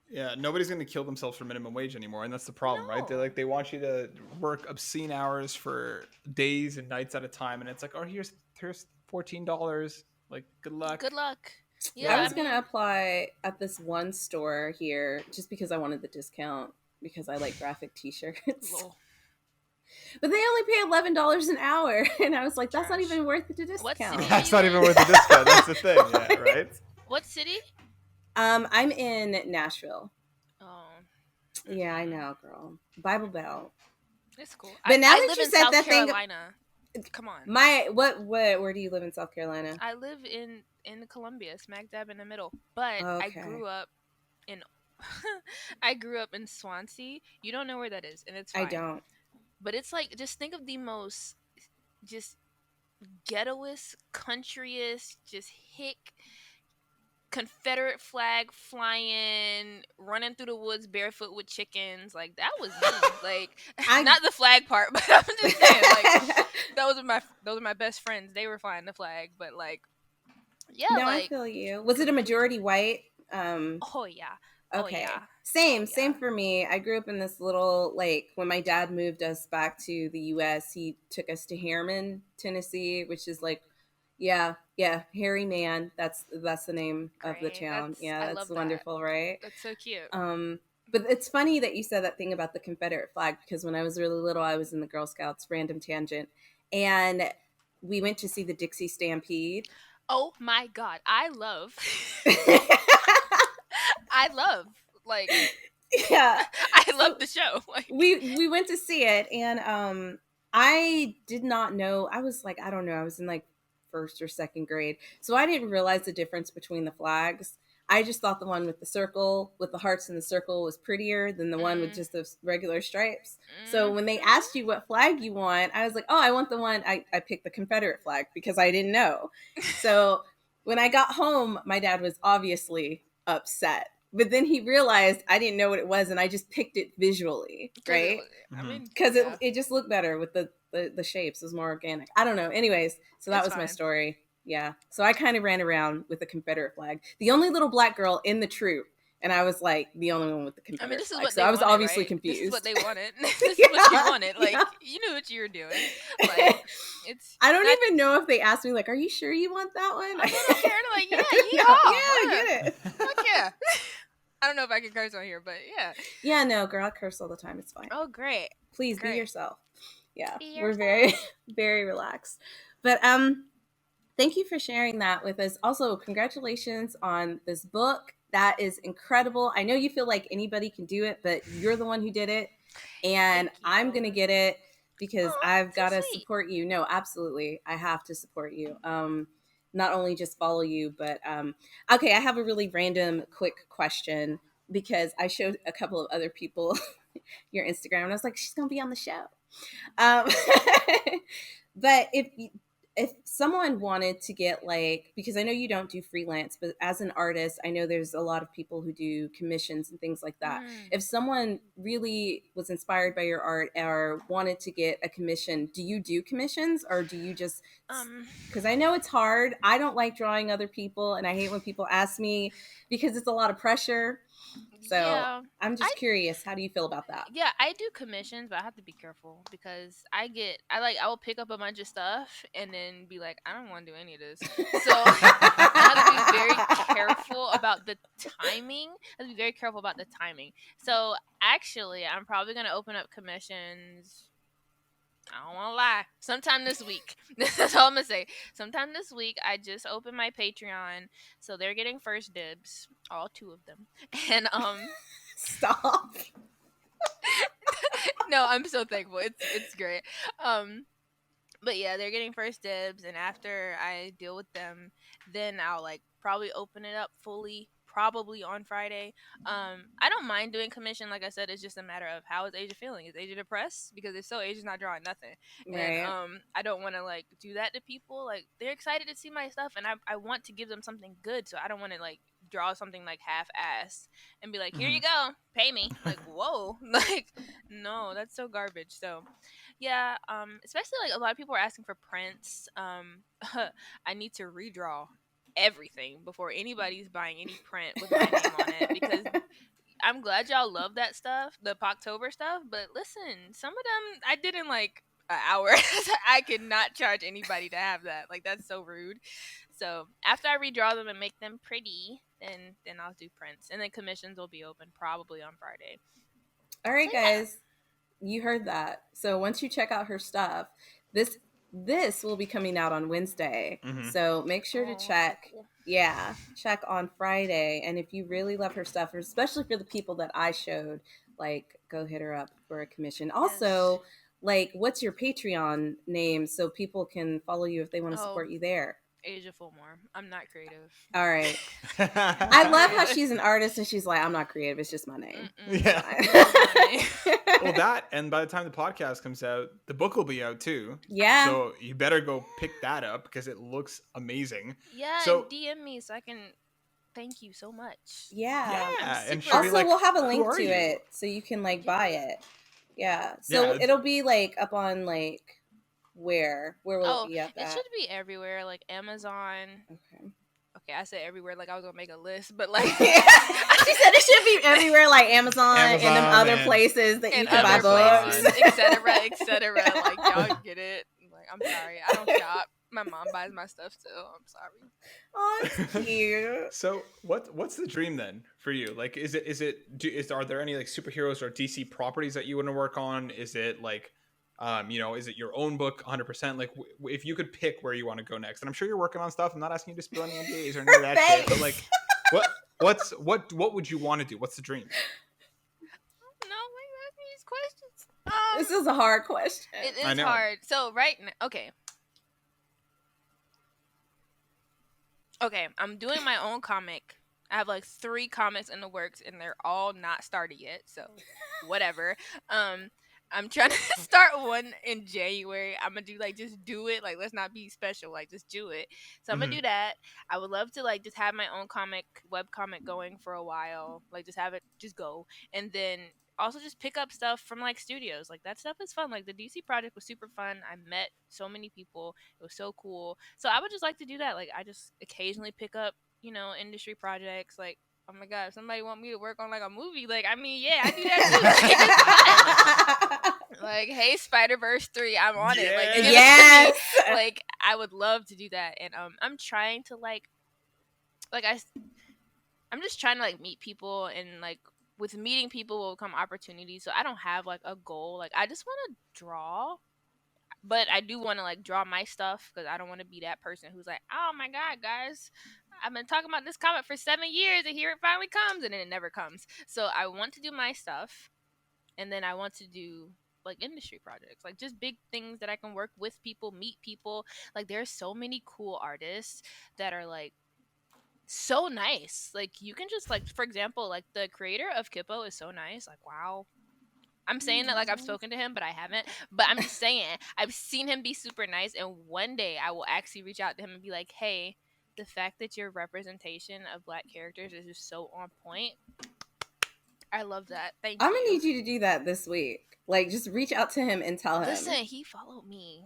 Yeah, nobody's gonna kill themselves for minimum wage anymore, and that's the problem, right? no. They want you to work obscene hours for days and nights at a time, and it's like, oh, here's $14. Like, good luck. Good luck. I Yeah, Yeah. I was going to mean, apply at this one store here just because I wanted the discount because I like graphic t-shirts. lol, But they only pay $11 an hour and I was like that's not trash. even worth the What discount. city are That's you not in? even worth the discount. That's the thing. Yeah, right. What city? I'm in Nashville. Oh, Yeah, I know, girl. Bible Belt. it's cool. But now I that live you in said South that thing, Carolina. Come on. my what where do you live in South Carolina? I live in Columbia, smack dab in the middle. But I Okay. grew up in I grew up in Swansea. You don't know where that is, and it's I fine. don't. But it's like, just think of the most just ghettoest, countryest, just hick Confederate flag flying, running through the woods barefoot with chickens. Like, that was me. Like, I not the flag part, but I'm just saying, like, those are my best friends. They were flying the flag, but like, yeah, No, I like, feel you. Was it a majority white? oh yeah, oh Okay. yeah, oh Same, yeah. same for me. I grew up in this little like when my dad moved us back to the US, he took us to Harriman, Tennessee, which is like yeah, Hairy Man. That's the name of the Great. town. Yeah, I that's love that. wonderful, right? That's so cute. But it's funny that you said that thing about the Confederate flag because when I was really little, I was in the Girl Scouts, random tangent, and we went to see the Dixie Stampede. Oh my god, I love, like, Yeah. I So love the show. Like, we went to see it and I did not know. I was like, I don't know, I was in like first or second grade, so I didn't realize the difference between the flags. I just thought the one with the circle with the hearts in the circle was prettier than the one with mm, just the regular stripes. So when they mhm. asked you what flag you want, I was like, oh, I want the one. I picked the Confederate flag because I didn't know. So when I got home, my dad was obviously upset, but then he realized I didn't know what it was and I just picked it visually, Because it right? was, I Hmm. mean, Because yeah, it just looked better with the shapes. It was more organic. I don't know. Anyways, so that it's was my fine. story. Yeah. So I kind of ran around with the Confederate flag, the only little black girl in the troop. And I was like the only one with the I mean, Confederate this is flag. what So they I was wanted, obviously right? This is what confused. they wanted. This is what you Yeah. wanted. Like, Yeah. you knew what you were doing. Like, it's I don't not. even know if they asked me, like, are you sure you want that one? I'm not okay. They're like, yeah, No, yeehaw, yeah, yeah, get it. fuck yeah. I don't know if I can curse on here, but yeah. Yeah, no, girl, I curse all the time. It's fine. Oh, great, Please be great. yourself. Yeah, Be we're yourself. very, very relaxed. But thank you for sharing that with us. Also, congratulations on this book. That is incredible. I know you feel like anybody can do it, but you're the one who did it. And Thank I'm going to you. get it because Oh, I've so got to sweet. support you. No, absolutely. I have to support you. not only just follow you, but okay, I have a really random quick question because I showed a couple of other people your Instagram and I was like, she's gonna be on the show. Um, but if someone wanted to get like, because I know you don't do freelance, but as an artist, I know there's a lot of people who do commissions and things like that. Mm. If someone really was inspired by your art or wanted to get a commission, do you do commissions or do you just, Um, because I know it's hard. I don't like drawing other people and I hate when people ask me because it's a lot of pressure. So yeah, I'm I just curious, how do you feel about that? yeah, I do commissions, but I have to be careful because I will pick up a bunch of stuff and then be like, I don't want to do any of this. So I have to be very careful about the timing. I have to be very careful about the timing. So actually, I'm probably gonna open up commissions. I don't want to lie. Sometime this week. That's all I'm gonna say. Sometime this week, I just opened my Patreon, so they're getting first dibs, all two of them. And Stop. no, I'm so thankful. It's great. Um, but yeah, they're getting first dibs, and after I deal with them, then I'll like probably open it up fully. Probably on Friday. I don't mind doing commission. Like I said, it's just a matter of how is Asia feeling. Is Asia depressed? Because if so, Asia's not drawing nothing, and Right. I don't want to like do that to people. Like they're excited to see my stuff, and I want to give them something good. So I don't want to like draw something like half-ass and be like, here you Mhm. go, pay me. Like whoa, like no, that's so garbage. So yeah, especially like a lot of people are asking for prints. I need to redraw everything before anybody's buying any print with my name on it because I'm glad y'all love that stuff, the Poctober stuff, but listen, some of them I did in like an hour. I could not charge anybody to have that. Like that's so rude. So after I redraw them and make them pretty, then I'll do prints. And then commissions will be open probably on Friday. All So right, yeah. guys, you heard that. So once you check out her stuff, this this will be coming out on Wednesday. Mhm. So make sure to Oh, so check. cool. Yeah, check on Friday. And if you really love her stuff, especially for the people that I showed, like go hit her up for a commission. Yes. Also, like what's your Patreon name so people can follow you if they want to Oh, support you there? Asiah Fulmore. I'm not creative. All right. I'm I not love how creative. she's an artist and she's like, I'm not creative, it's just my name. Mm-mm. It's Yeah. fine. It's just my name. Well, that, and by the time the podcast comes out, the book will be out too. Yeah. So you better go pick that up because it looks amazing. Yeah, So and DM me so I can thank you so much. Yeah. I'm yeah, and super. she'll be Also, like, we'll have a "Who link are to you?" it so you can like Yeah. buy it. Yeah. Yeah, So it'll be like up on like where? Where will it Oh, be up it at? should be everywhere, like Amazon. Okay. Okay, I said everywhere like I was gonna make a list, but like She said it should be everywhere like Amazon, and them Amazon other and places that you in can buy other Amazon. places, books. etc., etc. Like y'all get it. Like I'm sorry, I don't shop. My mom buys my stuff still. I'm sorry. Oh, it's cute. So what's the dream then for you? Like, are there any like superheroes or DC properties that you want to work on? Is it like, is it your own book 100%? Like, if you could pick where you want to go next, and I'm sure you're working on stuff. I'm not asking you to spill any NDAs or any of that shit, but Thanks. like, what would you want to do? What's the dream? No, why you ask me these questions? This is a hard question. It I is know. hard. So right now, okay, I'm doing my own comic. I have like 3 comics in the works, and they're all not started yet. So whatever. Um, I'm trying to start one in January. I'm gonna do like just do it. Like let's not be special. Like just do it. So I'm gonna Mhm. do that. I would love to like just have my own web comic going for a while. Like just have it just go, and then also just pick up stuff from like studios. Like that stuff is fun. Like the DC project was super fun. I met so many people. It was so cool. So I would just like to do that. Like I just occasionally pick up, industry projects. Like oh my god, if somebody want me to work on like a movie, like I mean, yeah, I do that too. Like, it's fun. Like, hey, Spider-Verse 3, I'm on it. Like, give it to Yes. me. Like, I would love to do that. And I'm trying to like I'm just trying to like meet people, and like with meeting people will come opportunities. So I don't have like a goal. Like I just want to draw, but I do want to like draw my stuff because I don't want to be that person who's like, oh my god, guys, I've been talking about this comic for 7 years, and here it finally comes, and then it never comes. So I want to do my stuff, and then I want to do like industry projects, like just big things that I can work with people, meet people. Like there's so many cool artists that are like so nice. Like you can just like, for example, like the creator of Kippo is so nice. Like wow. I'm saying that like I've spoken to him, but I haven't. But I'm just saying I've seen him be super nice, and one day I will actually reach out to him and be like, "Hey, the fact that your representation of Black characters is just so on point, I love that. Thank I'm gonna you." need you to do that this week. Like, just reach out to him and tell Listen, him. he followed me.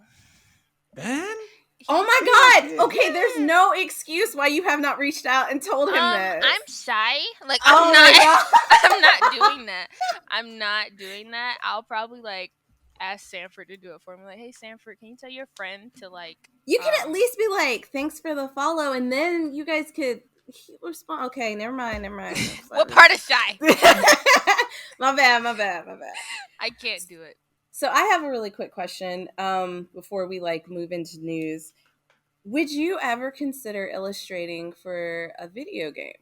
Ben? Oh He, my Yeah. god! Okay, there's no excuse why you have not reached out and told him this. I'm shy. Like Oh I'm my not. god! I'm not doing that. I'm not doing that. I'll probably like ask Sanford to do it for me. Like, hey Sanford, can you tell your friend to like You can at least be like, "Thanks for the follow," and then you guys could respond. Okay, never mind. what part is shy? My bad. I can't do it. So I have a really quick question. Before we like move into news, would you ever consider illustrating for a video game?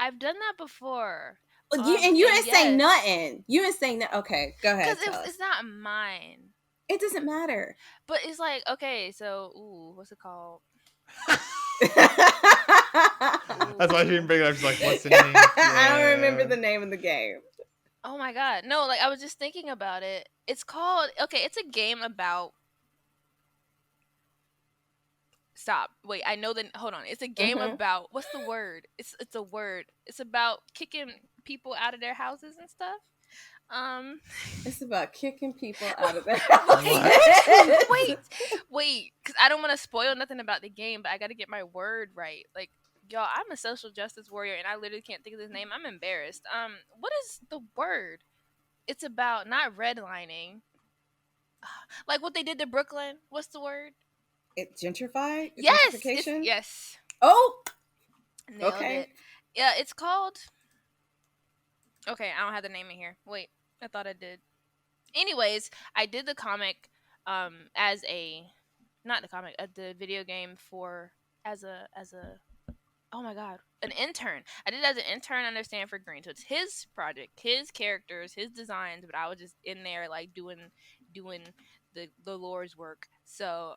I've done that before. You And didn't say yes, nothing. You didn't say no. Okay, go ahead. because Tell us. it's not mine. It doesn't matter. But it's like, okay, so what's it called? That's why she didn't bring it up. She's like, what's the name? I don't remember the name of the game. Oh my god, no! Like I was just thinking about it. It's called It's a game about. Stop. Wait, I know the. Hold on. It's a game about. What's the word? It's a word. It's about kicking people out of their houses and stuff. It's about kicking people out of their wait, because I don't want to spoil nothing about the game, but I got to get my word right. Like, y'all, I'm a social justice warrior, and I literally can't think of his name. I'm embarrassed. What is the word? It's about not redlining, like what they did to Brooklyn. What's the word? It gentrified? Yes, Gentrification? yes. Oh, Nailed okay. it. Yeah, it's called. Okay, I don't have the name in here. Wait, I thought I did. Anyways, I did the comic as a not the comic, the video game for as a oh my god, an intern. I did it as an intern under Stanford Green. So it's his project, his characters, his designs, but I was just in there like doing the Lord's work. So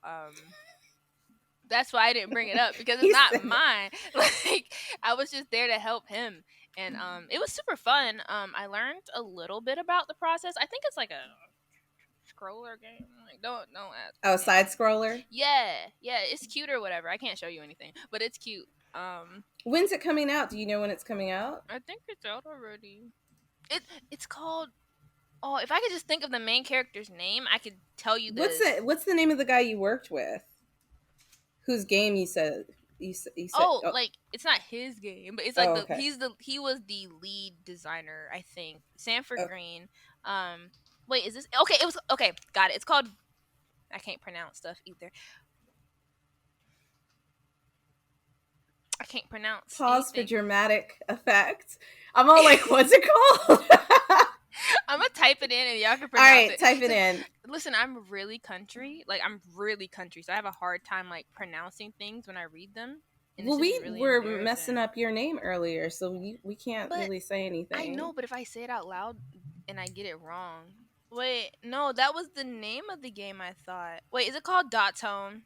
that's why I didn't bring it up because it's not mine. Like I was just there to help him. And it was super fun. I learned a little bit about the process. I think it's like a scroller game. Like don't ask. Oh, side scroller? Yeah, it's cute or whatever. I can't show you anything, but it's cute. When's it coming out? Do you know when it's coming out? I think it's out already. It's called. Oh, if I could just think of the main character's name, I could tell you this. What's the name of the guy you worked with? Whose game you said? You said like it's not his game, but it's like he was the lead designer, I think. Sanford Green. Wait, is this okay? It was okay. Got it. It's called. I can't pronounce stuff either. I can't pronounce. Pause anything. for dramatic effect. I'm all like, what's it called? I'm gonna type it in and y'all can pronounce it. All right, type it in. Listen, I'm really country. Like I'm really country, so I have a hard time like pronouncing things when I read them. Well, we were messing up your name earlier, so we can't really say anything. I know, but if I say it out loud and I get it wrong. Wait, no, that was the name of the game I thought. Wait, is it called Dot's Home?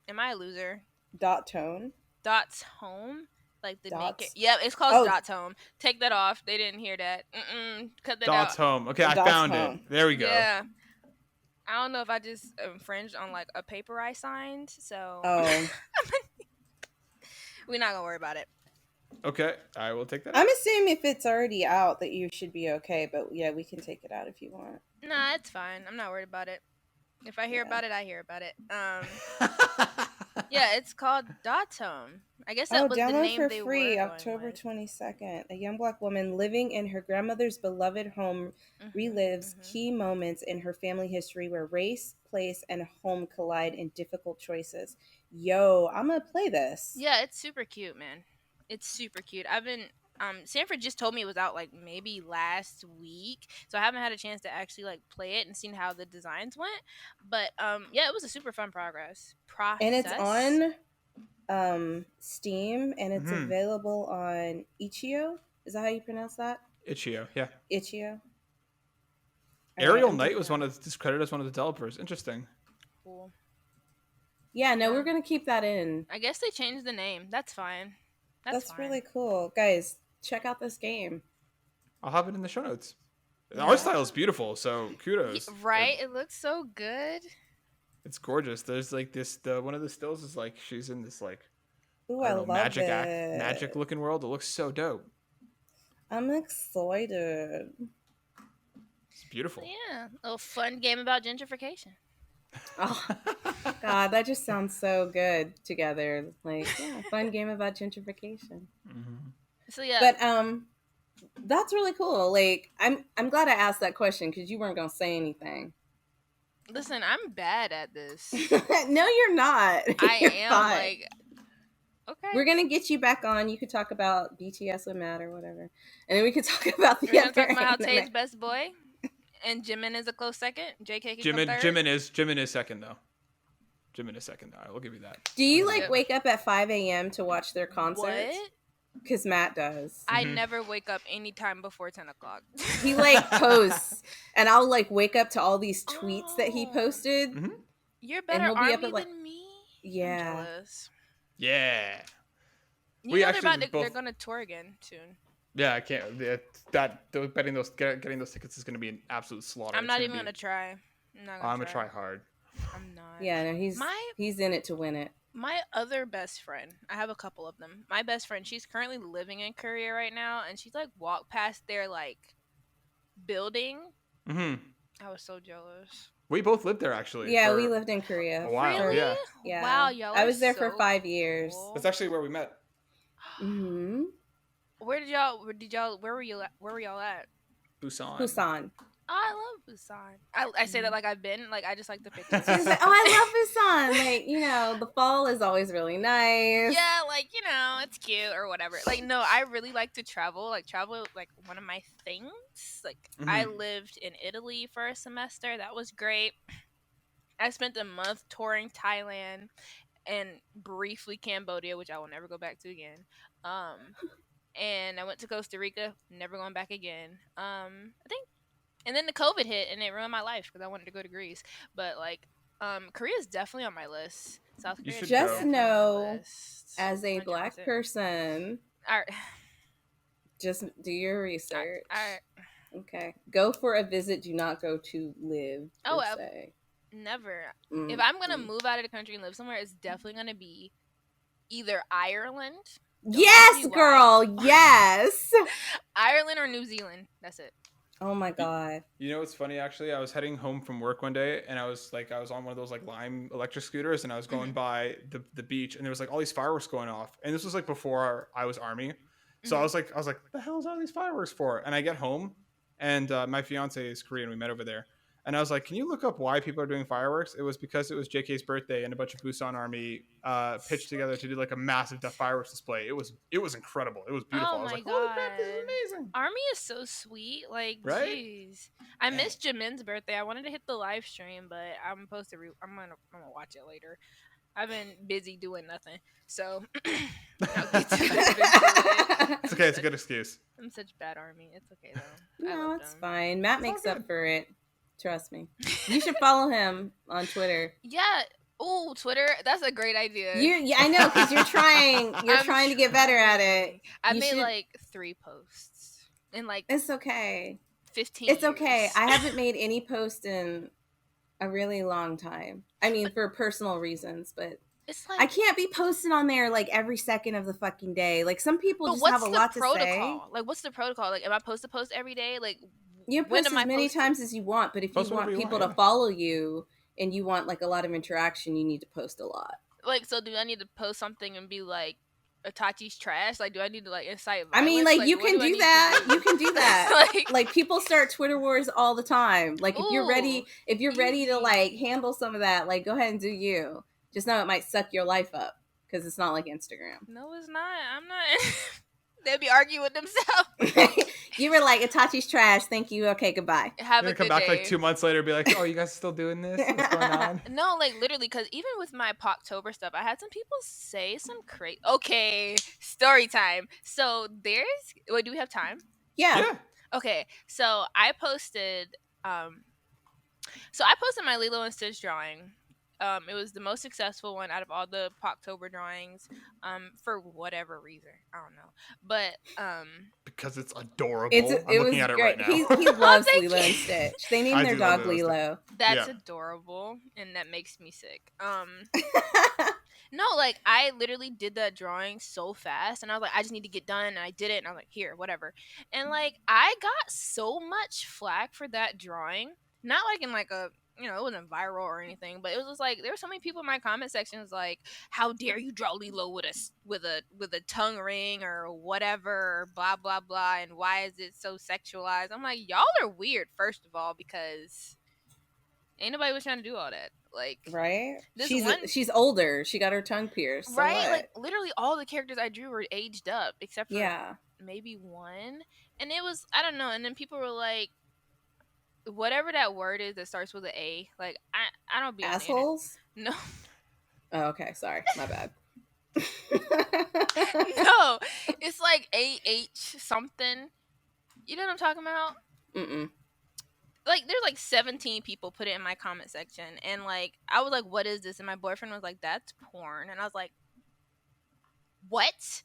Am I a loser? Dot Tone? Dot's Home? Like the Dots? naked. Yep, it's called Dot's Home. Take that off. They didn't hear that. Cut that Dot's out. Home. Okay, I found it. There we go. Yeah. I don't know if I just infringed on like a paper I signed, so we're not gonna worry about it. Okay, I will take that. I'm assuming if it's already out that you should be okay, but yeah, we can take it out if you want. Nah, it's fine. I'm not worried about it. If I hear about it, I hear about it. Yeah, it's called Dot's Home. I guess that was the name for they free, were October 22nd. A young Black woman living in her grandmother's beloved home relives key moments in her family history where race, place, and home collide in difficult choices. Yo, I'm gonna play this. Yeah, it's super cute, man. It's super cute. I've been Sanford just told me it was out like maybe last week, so I haven't had a chance to actually like play it and seen how the designs went. But yeah, it was a super fun process. And it's on Steam, and it's available on Itch.io. Is that how you pronounce that? Itch.io, yeah. Itch.io. All right, Ariel I'm Knight doing was discredited as one of the developers. Interesting. Cool. Yeah, no, Yeah. we're gonna keep that in. I guess they changed the name. That's fine. That's That's fine. really cool, guys. Check out this game. I'll have it in the show notes. The Yeah. art style is beautiful, so kudos. Right? It looks so good. It's gorgeous. There's like this. One of the stills is like she's in this like Ooh, I I don't know love magic it. looking world. It looks so dope. I'm excited. It's beautiful. Yeah, a little fun game about gentrification. Oh, God, that just sounds so good together. Like, yeah, fun game about gentrification. Mm-hmm. So yeah, But that's really cool. Like, I'm glad I asked that question because you weren't gonna say anything. listen, I'm bad at this. No, you're not. I You're am fine. like, okay. We're gonna get you back on. You could talk about BTS with Matt or whatever, and then we could talk about the We're gonna other talk about how anime. Tae's best boy, and Jimin is a close second. JK can come third. Jimin is second though. Jimin is second though. I will give you that. Do you like Yep. wake up at 5 a.m. to watch their concerts? What? Because Matt does. I Mhm. never wake up any time before 10 o'clock. He like posts, and I'll like wake up to all these tweets that he Oh. posted. Mhm. You're And better he'll be army up at, like- than me. Yeah. I'm jealous. Yeah. You We know actually they're both- gonna tour again soon. Yeah, I can't. Getting those tickets is going to be an absolute slaughter. I'm It's not gonna even be- gonna try. I'm not I'm gonna gonna try hard. I'm not. Yeah, no, he's in it to win it. My other best friend, I have a couple of them. My best friend, she's currently living in Korea right now, and she's like walked past their like building. Mm-hmm. I was so jealous. We both lived there actually. Yeah, for we lived in Korea. a while. Really? Yeah. Yeah. Wow, y'all. I are was there for so 5 years. cool. That's actually where we met. Mm-hmm. Where were y'all at? Busan. Busan. Oh, I love Busan. I say that like I've been. Like I just like the pictures. She was like, oh, I love Busan. Like, you know, the fall is always really nice. Yeah, like it's cute or whatever. Like no, I really like to travel. Like travel, like one of my things. Like I lived in Italy for a semester. That was great. I spent a month touring Thailand and briefly Cambodia, which I will never go back to again. And I went to Costa Rica, never going back again. I think, and then the COVID hit and it ruined my life because I wanted to go to Greece. But like, Korea is definitely on my list. South You Korea should is Just definitely on my know, list. as a black 100%. person, All right. just do your research. All right. Okay. Go for a visit. Do not go to live. Oh, per se. Never. Mm, If I'm gonna mm. move out of the country and live somewhere, it's definitely gonna be either Ireland. Don't Yes, ask me why. girl. Yes. Ireland or New Zealand. That's it. Oh my god. You know what's funny? Actually, I was heading home from work one day, and I was on one of those like Lime electric scooters, and I was going by the beach, and there was like all these fireworks going off, and this was like before I was army, so I was like, what the hell is all these fireworks for? And I get home, and my fiance is Korean. We met over there, and I was like, can you look up why people are doing fireworks? It was because it was JK's birthday, and a bunch of Busan army pitched together to do like a massive fireworks display. It was incredible. It was beautiful. Oh I was my like, holy crap, this is God. amazing. Army is so sweet. Like, Right? jeez. I missed Jamin's birthday. I wanted to hit the live stream, but I'm supposed to. I'm gonna watch it later. I've been busy doing nothing, so I'll get to it eventually. It's okay. It's a good excuse. I'm such bad Army. It's okay though. I No, love it's them. fine. Matt It's makes all up good. for it. Trust me. You should follow him on Twitter. Yeah. Oh, Twitter. That's a great idea. Yeah, I know, because you're trying. You're I'm trying to get better at it. I You made should- like 3 posts in like It's okay. 15 It's okay. years. I haven't made any post in a really long time. I mean, for personal reasons, but It's like I can't be posting on there like every second of the fucking day. Like some people But just what's have a the lot to say. protocol? Like, what's the protocol? Like, am I supposed to post every day? Like, You when post am I as many posting? times as you want, but if you Post want whenever you people want, to yeah. follow you and you want like a lot of interaction, you need to post a lot. Like, so do I need to post something and be like, Itachi's trash? Like, do I need to like incite I mean, violence? like you what can do I do need to that. do? You can do that. like, Like people start Twitter wars all the time. Like if you're ready, Ooh, if you're ready to easy. like handle some of that, like go ahead and do you. Just know it might suck your life up because it's not like Instagram. no, it's not. I'm not. They'd be arguing with themselves. You were like Itachi's trash. Thank you. Okay, goodbye. Have You're a gonna come good back day. like 2 months later and be like, oh, you guys still doing this? What's going on? No, like literally, because even with my Poctober stuff, I had some people say some crazy. Okay, story time. So there's. Wait, do we have time? Yeah. Yeah. Okay, so I posted So I posted my Lilo and Stitch drawing. It was the most successful one out of all the October drawings. For whatever reason, I don't know, but Because it's adorable. I'm it looking was at it right great. now. He oh, loves thank Lilo and you. Stitch. They named I their do love dog those things. Lilo. That's Yeah. adorable, and that makes me sick. No, like I literally did that drawing so fast, and I was like, I just need to get done, and I did it, and I was like, here, whatever. And like I got so much flack for that drawing, not like in like a it wasn't viral or anything, but it was just like there were so many people in my comment sections like, how dare you draw Lilo with a tongue ring or whatever, or blah blah blah, and why is it so sexualized? I'm like, y'all are weird, first of all, because ain't nobody was trying to do all that. Like Right? this one She's older. She got her tongue pierced. So right? Like what? literally all the characters I drew were aged up except for Yeah. maybe one. And it was I don't know, and then people were like whatever that word is that starts with an A, like I don't be on the internet. Assholes? No. Oh, okay. Sorry. My bad. No. It's like AH something. You know what I'm talking about? Mm-mm. Like there's like 17 people put it in my comment section, and like I was like, what is this? And my boyfriend was like, that's porn. And I was like, what?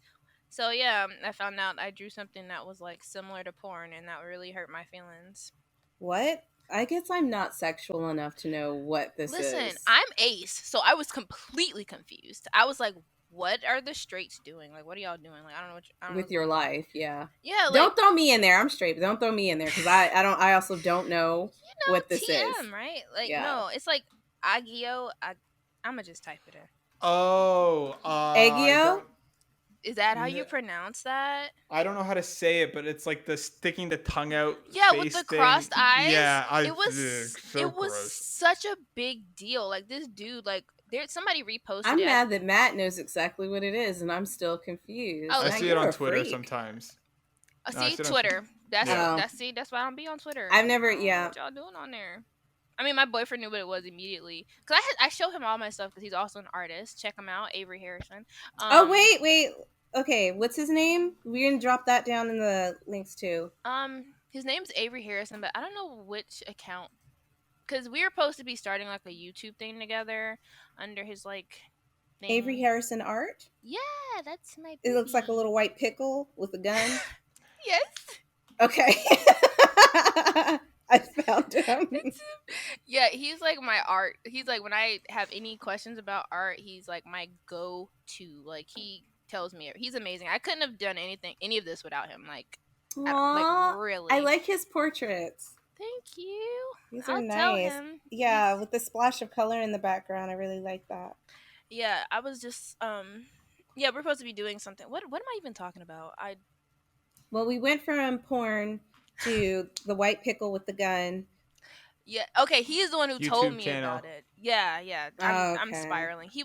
So yeah, I found out I drew something that was like similar to porn, and that really hurt my feelings. What? I guess I'm not sexual enough to know what this Listen, is I'm ace, so I was completely confused. I was like, what are the straights doing? Like, what are y'all doing? Like, I don't know I don't know. with your life. Yeah. Yeah, like Don't throw me in there. I'm straight, but don't throw me in there because I don't. I also don't know what this is. TM, right? Like, Yeah. no, it's like Agio. I'ma just type it in. Oh, I Eggio? don't. Is that how you pronounce that? I don't know how to say it, but it's like the sticking the tongue out. Yeah, face with the thing. crossed eyes. Yeah, it was so gross. such a big deal. Like this dude, like somebody reposted I'm it. mad that Matt knows exactly what it is, and I'm still confused. Oh, I Matt, see it you're on a Twitter freak. sometimes. See Twitter. That's Yeah. that's why I don't be on Twitter. I've never. I don't know Yeah. what y'all doing on there? I mean, my boyfriend knew what it was immediately because I showed him all my stuff because he's also an artist. Check him out, Avery Harrison. Oh wait. Okay, what's his name? We're gonna drop that down in the links too. His name's Avery Harrison, but I don't know which account because we were supposed to be starting like a YouTube thing together under his like name. Avery Harrison art. Yeah, that's my. It looks like a little white pickle with a gun. Yes. Okay. I found him. Yeah, he's like my art. He's like when I have any questions about art, he's like my go-to. Like he tells me he's amazing. I couldn't have done any of this without him. Like, Aww, really. I like his portraits. Thank you. These are I'll tell nice. him. Yeah, with the splash of color in the background, I really like that. Yeah, I was just yeah, we're supposed to be doing something. What am I even talking about? Well, we went from porn to the white pickle with the gun. Yeah, okay, he's the one who YouTube told me channel. about it. Yeah. I'm Okay. spiraling. He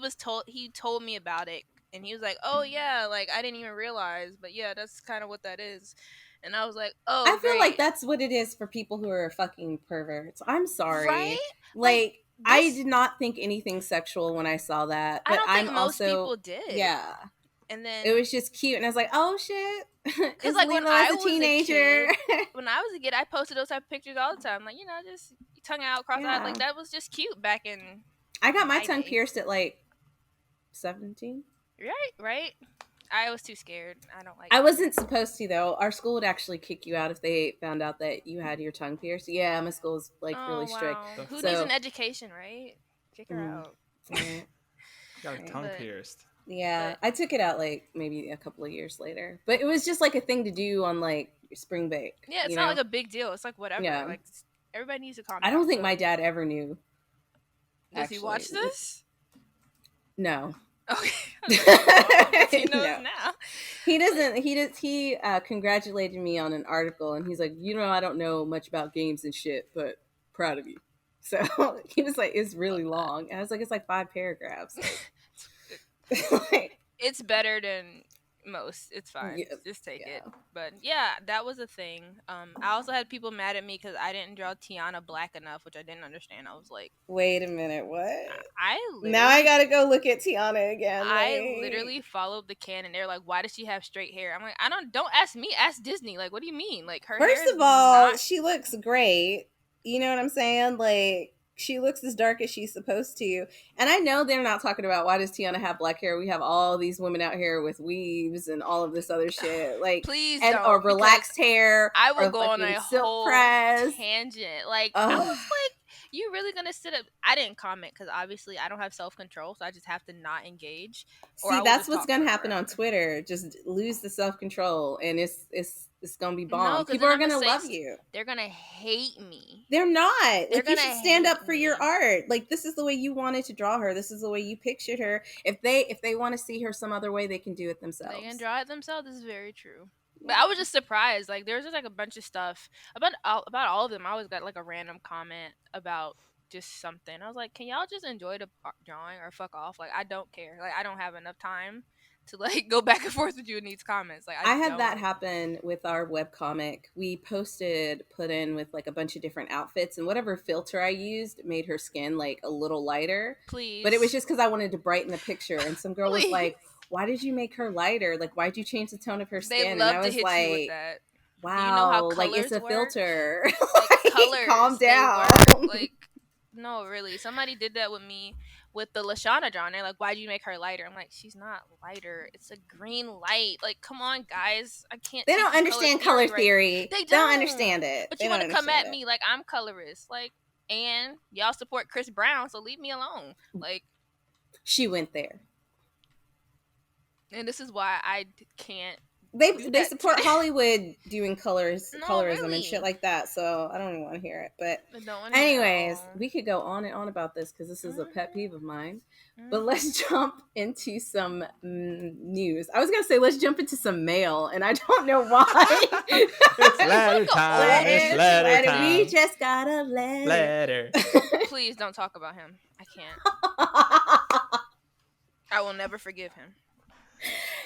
told me about it, and he was like, "Oh yeah, like I didn't even realize, but yeah, that's kind of what that is." And I was like, "Oh, I feel like great." that's what it is for people who are fucking perverts. I'm sorry. Right? Like I this- did not think anything sexual when I saw that. But I don't think I'm most also people did. Yeah. And then It was just cute, and I was like, "Oh shit!" Because like, Lilo when I as a was a teenager. when I was a kid, I posted those type of pictures all the time. Like, just tongue out, cross out. Yeah. Like that was just cute back in. I got my my tongue day. pierced at like 17. Right. I was too scared. I don't like. I wasn't supposed to though. Our school would actually kick you out if they found out that you had your tongue pierced. Yeah, my school is like really strict. Wow. Who So- needs an education, right? Kick her out. Right. Got a tongue But- pierced. Yeah, But- I took it out like maybe a couple of years later, but it was just like a thing to do on like spring break. Yeah, it's you not know? like a big deal. It's like whatever. Yeah. Like everybody needs to calm I down. don't think but- my dad ever knew. Does he watch actually. this? No, Okay. I guess he knows No. now. he doesn't. He congratulated me on an article, and he's like, I don't know much about games and shit, but proud of you. So he was like, it's really long, and I was like, it's like 5 paragraphs. Like, It's better than most. It's fine. Yeah, Just take yeah. it. But yeah, that was a thing. I also had people mad at me because I didn't draw Tiana black enough, which I didn't understand. I was like, wait a minute, what? I literally, Now I gotta go look at Tiana again. I like- literally followed the canon. They're like, why does she have straight hair? I'm like, don't ask me, ask Disney. Like, what do you mean? Like her hair First is of all, not- she looks great. You know what I'm saying? Like, she looks as dark as she's supposed to. And I know they're not talking about why does Tiana have black hair? We have all these women out here with weaves and all of this other shit. Like, Please and or don't, because relaxed hair I will or go on fucking a silk whole press. tangent. Like, I Ugh. was like, you really gonna sit up? I didn't comment because obviously I don't have self control, so I just have to not engage, or See, I will that's just what's talk gonna happen on forever. Twitter. Just lose the self control, and it's gonna be No, bomb. because People then are I'm gonna gonna say love you. they're gonna hate me. They're not. They're Like, you gonna should stand up hate for your me. art. Like, this is the way you wanted to draw her. This is the way you pictured her. If they want to see her some other way, they can do it They can themselves. draw it themselves. This is very true. But I Yeah. was just surprised. Like, there's just like a bunch of stuff about all of them. I always got like a random comment about just something. I was like, can y'all just enjoy the drawing or fuck off? Like, I don't care. Like, I don't have enough time to like go back and forth with you in these comments. Like, I I had that don't. happen with our webcomic. We put in with like a bunch of different outfits, and whatever filter I used made her skin like a little lighter. But it was Please, just because I wanted to brighten the picture. And some girl was please. like, "Why did you make her lighter? Like, why'd you change the tone of her They skin?" And I love to was hit you with like, that. Do you know how "Wow, like it's colors a work? filter. Like Like, calm colors, they down." work. Like, no, really. Somebody did that with me with the Lashana drawing. They're like, why'd you make her lighter? I'm like, she's not lighter. It's a green light. Like, come on, guys. I can't They teach don't you color understand color theory right. theory. They They don't don't. understand it. But They you don't want to come understand at it. me like I'm colorist. Like, and y'all support Chris Brown, so leave me alone. Like, She went there. and this is why I can't do They that to support Hollywood doing No, colorism and shit really. like that. So I don't even want to hear it. But I don't want to hear it at anyways, all. we could go on and on about this because this is a pet Mhm. peeve of mine. But Mhm. let's jump into some news. I was gonna say let's jump into some mail, and I don't know why. It's It's letter like an time. old It's music letter Letter. We time. just got a letter. Letter. Please don't talk about him. I can't. I will never forgive him.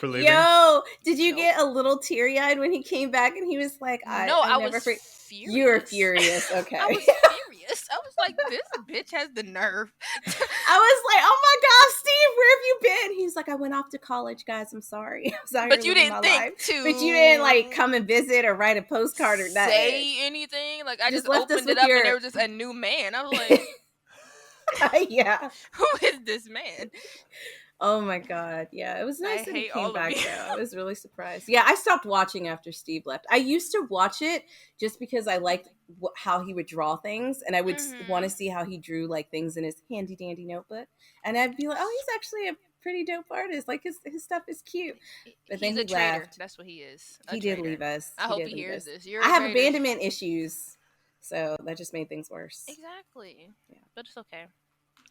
For leaving. Yo, did you Nope. get a little teary eyed when he came back and he was like, No, I I never was forget. You were furious. furious. I Okay. was furious. I was like, this bitch has the nerve. I was like, oh my gosh, Steve, where have you been? He's like, I went off to college, guys. I'm sorry. I was out here But you living my didn't think life. But you didn't like to come and visit or write a postcard or nothing. say anything. Like, I Just just left us opened it with up and your there was just a new man. I was like, yeah. who is this man? Oh my god. Yeah. It was I nice that he hate came all of back you. though. I was really surprised. Yeah, I stopped watching after Steve left. I used to watch it just because I liked how he would draw things and I would want to Mhm. see how he drew like things in his handy dandy notebook. And I'd be like, "Oh, he's actually a pretty dope artist. Like his stuff is cute." But then He's a he traitor. left. That's what he is. A He did leave traitor. us. I He hope did he leave hears us. this. You're I a have traitor. abandonment issues. So that just made things worse. Exactly. Yeah. But it's okay.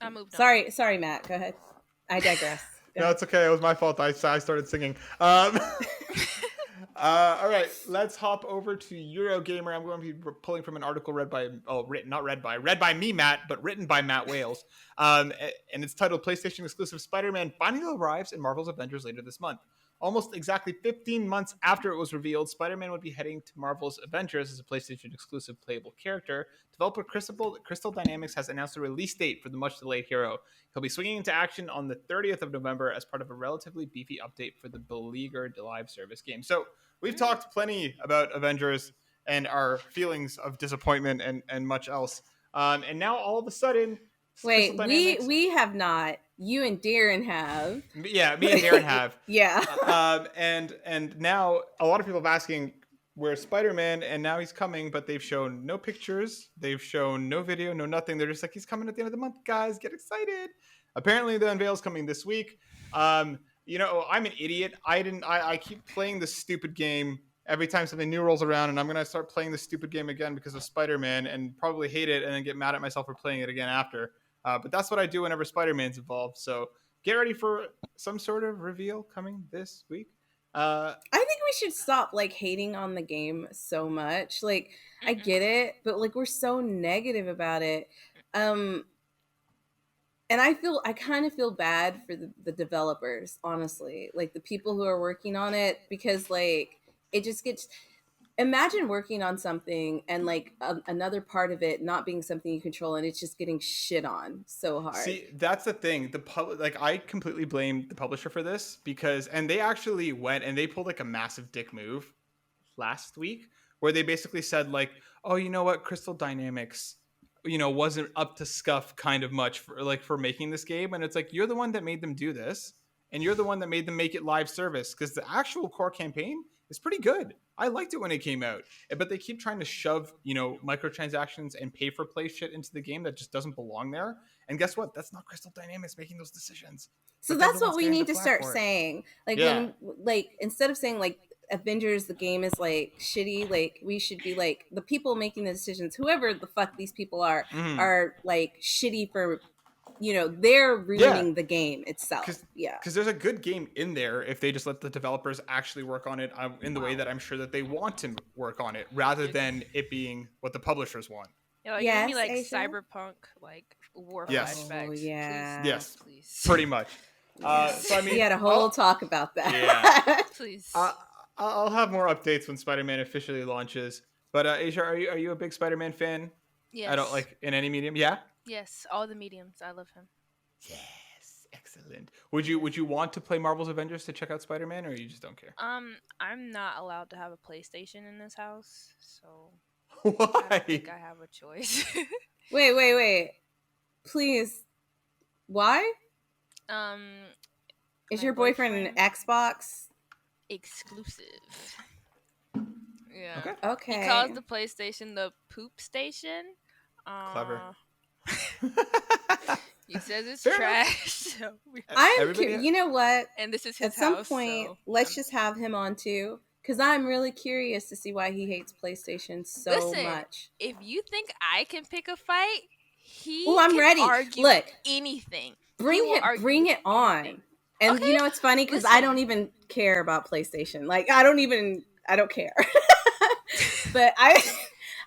I moved on. Sorry, Matt. Go ahead. I digress. Go No, ahead. it's okay. It was my fault. I started singing. All right, let's hop over to Eurogamer. I'm going to be pulling from an article read by me, Matt, but written by Matt Wales. And it's titled "PlayStation Exclusive Spider-Man Finally Arrives in Marvel's Avengers Later This Month." Almost exactly 15 months after it was revealed, Spider-Man would be heading to Marvel's Avengers as a PlayStation exclusive playable character. Developer Crystal Dynamics has announced a release date for the much-delayed hero. He'll be swinging into action on the 30th of November as part of a relatively beefy update for the beleaguered live service game. So we've talked plenty about Avengers and our feelings of disappointment and much else. And now all of a sudden, Crystal Wait, Dynamics. we have not. You and Darren have. Yeah, me and Darren have. Yeah. And now a lot of people have asking where's Spider-Man, and now he's coming, but they've shown no pictures, they've shown no video, no nothing. They're just like, he's coming at the end of the month, guys, get excited. Apparently the unveil's coming this week. I'm an idiot. I keep playing this stupid game every time something new rolls around, and I'm gonna start playing this stupid game again because of Spider-Man and probably hate it and then get mad at myself for playing it again after. But that's what I do whenever Spider-Man's involved. So get ready for some sort of reveal coming this week. I think we should stop like hating on the game so much. Like I get it, but like we're so negative about it. And I kind of feel bad for the developers, honestly, like the people who are working on it, because like it just gets, imagine working on something and like another part of it not being something you control and it's just getting shit on so hard. See, that's the thing. I completely blame the publisher for this and they actually went and they pulled like a massive dick move last week where they basically said like, oh, you know what, Crystal Dynamics, wasn't up to scuff kind of much for making this game, and it's like you're the one that made them do this, and you're the one that made them make it live service because the actual core campaign is pretty good. I liked it when it came out, but they keep trying to shove microtransactions and pay for play shit into the game that just doesn't belong there. And guess what? That's not Crystal Dynamics making those decisions. So But they're the that's what ones we getting need the to flack start for it. saying. Like Yeah. instead of saying like Avengers, the game is like shitty, like we should be like the people making the decisions, whoever the fuck these people Mhm. are like shitty for, they're Yeah. ruining the game itself. Because Yeah. there's a good game in there if they just let the developers actually work on it in the way that I'm sure that they want to work on it, rather than it being what the publishers want. Yeah, like give me Yes, like Asia? cyberpunk, like war Yes. flashbacks. Oh, yeah. Yes, Please. pretty much. Yes. So I mean, We had a whole talk about that. Yeah. Please. I'll have more updates when Spider-Man officially launches. But Asia, are you a big Spider-Man fan? Yes. I don't like in any medium. Yeah. Yes, all the mediums. I love him. Yes, excellent. Would you want to play Marvel's Avengers to check out Spider-Man, or you just don't care? I'm not allowed to have a PlayStation in this house, so I Why? don't think I have a choice. Wait. Please. Why? Is My your boyfriend an Xbox? exclusive. Yeah. Okay. Okay. He calls the PlayStation the poop station. Clever. He says it's Fair trash. So You know what? and this is his At some house, point, so let's just have him on too, because I'm really curious to see why he hates PlayStation so Listen, much. if you think I can pick a fight, he Oh, I'm can ready. argue Look, anything. bring it on. And Okay, it's funny because I listen. don't even care about PlayStation. Like I don't care. But I just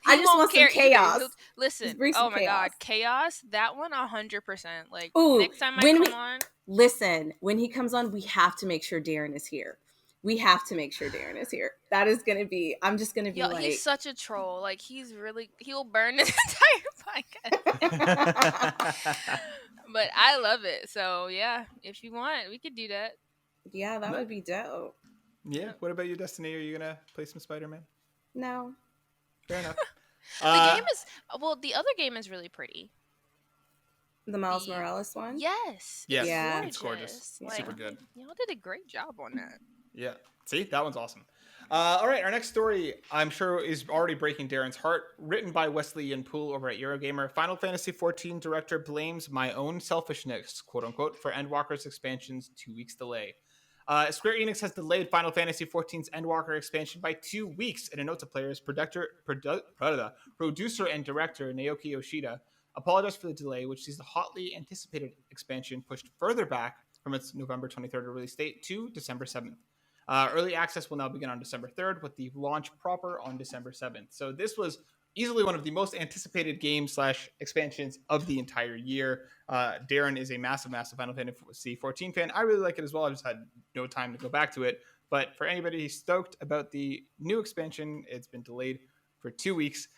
won't want some care either. chaos. Listen, Just bring some oh my god, chaos. chaos! That one 100%. Like Ooh, next time I come on, listen, when he comes on, we have to make sure Darren is here. That is gonna be. I'm just gonna be like, he's such a troll. Like he'll burn the entire podcast. But I love it. So yeah, if you want, we could do that. yeah, that would be dope. Yeah. What about you, Destiny? Are you gonna play some Spider-Man? No. Fair enough. The game is the other game is really pretty. The Miles Morales one? Yes. Yes, Yeah. it's gorgeous. Yeah. Like, super good. Y'all did a great job on that. Yeah. See, that one's awesome. All right, our next story, I'm sure, is already breaking Darren's heart. Written by Wesley and Poole over at Eurogamer. Final Fantasy XIV director blames my own selfishness, quote unquote, for Endwalker's expansion's 2 weeks delay. Square Enix has delayed Final Fantasy XIV's Endwalker expansion by 2 weeks. In a note to players, producer and director Naoki Yoshida apologized for the delay, which sees the hotly anticipated expansion pushed further back from its November 23rd release date to December 7th. Early access will now begin on December 3rd, with the launch proper on December 7th. So this was easily one of the most anticipated games/expansions of the entire year. Darren is a massive Final Fantasy XIV fan. I really like it as well. I just had no time to go back to it. But for anybody stoked about the new expansion, it's been delayed for 2 weeks.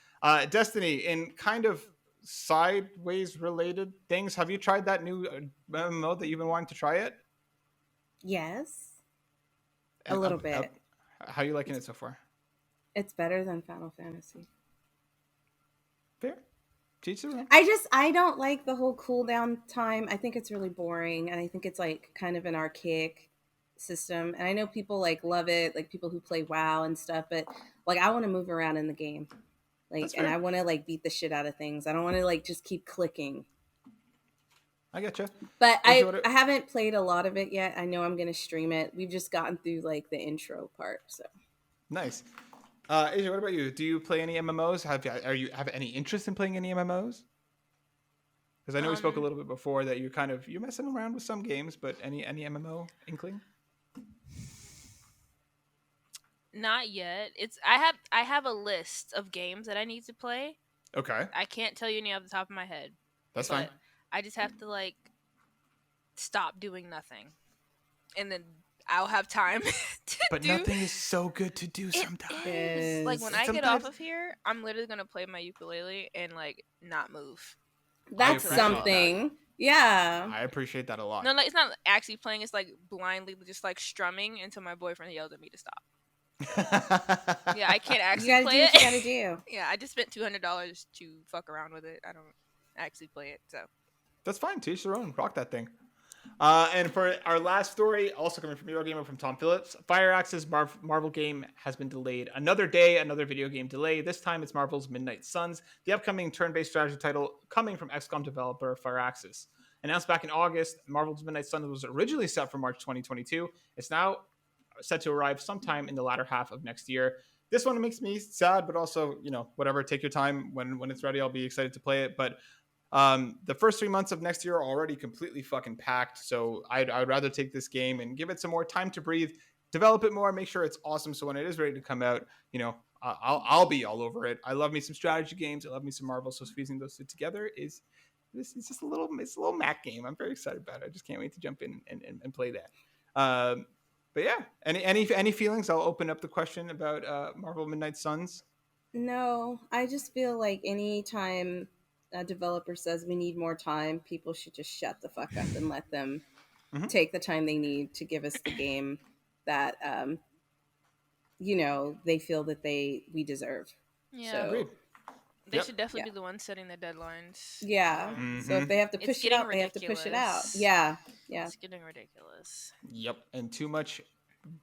Destiny, in kind of sideways related things, have you tried that new MMO that you've been wanting to try it? Yes. A little bit. How are you liking it so far? It's better than Final Fantasy. Fair. Teach their own. I don't like the whole cooldown time. I think it's really boring, and I think it's like kind of an archaic system. And I know people like love it, like people who play WoW and stuff, but like I want to move around in the game. Like, and I want to like beat the shit out of things. I don't want to like just keep clicking. I getcha. But I haven't played a lot of it yet. I know I'm going to stream it. We've just gotten through like the intro part. So nice. Asia, what about you? Do you play any MMOs? Have any interest in playing any MMOs? Because I know we spoke a little bit before that you're messing around with some games, but any MMO inkling? Not yet. I have a list of games that I need to play. Okay. I can't tell you any off the top of my head. That's fine. I just have to like stop doing nothing, and then I'll have time But nothing is so good to do sometimes. Like when I get off of here, I'm literally gonna play my ukulele and like not move. That's something. That. Yeah. I appreciate that a lot. No, like it's not actually playing. It's like blindly just like strumming until my boyfriend yells at me to stop. Yeah, I can't You actually gotta do play what you it. gotta do. Yeah, I just spent $200 to fuck around with it. I don't actually play it, so. That's fine. Teach their own. Rock that thing. And for our last story, also coming from Eurogamer from Tom Phillips, Fire Axe's Marvel game has been delayed another day, another video game delay. This time it's Marvel's Midnight Suns, the upcoming turn-based strategy title coming from XCOM developer Fire Axis. Announced back in August, Marvel's Midnight Suns was originally set for March 2022. It's now set to arrive sometime in the latter half of next year. This one makes me sad, but also, whatever. Take your time. When it's ready, I'll be excited to play it. But the first 3 months of next year are already completely fucking packed. So I'd rather take this game and give it some more time to breathe, develop it more, make sure it's awesome. So when it is ready to come out, I'll be all over it. I love me some strategy games. I love me some Marvel. So squeezing those two together is just a little Mac game. I'm very excited about it. I just can't wait to jump in and play that. But yeah, any feelings? I'll open up the question about Marvel Midnight Suns. No, I just feel like anytime a developer says we need more time, people should just shut the fuck up and let them take the time they need to give us the game that they feel that we deserve. Yeah. Agreed. So They Yep. should definitely Yeah. be the ones setting the deadlines. yeah. So if they have to It's push it getting out, they have to push it out. ridiculous. Yeah. Yeah. It's getting ridiculous. Yep, and too much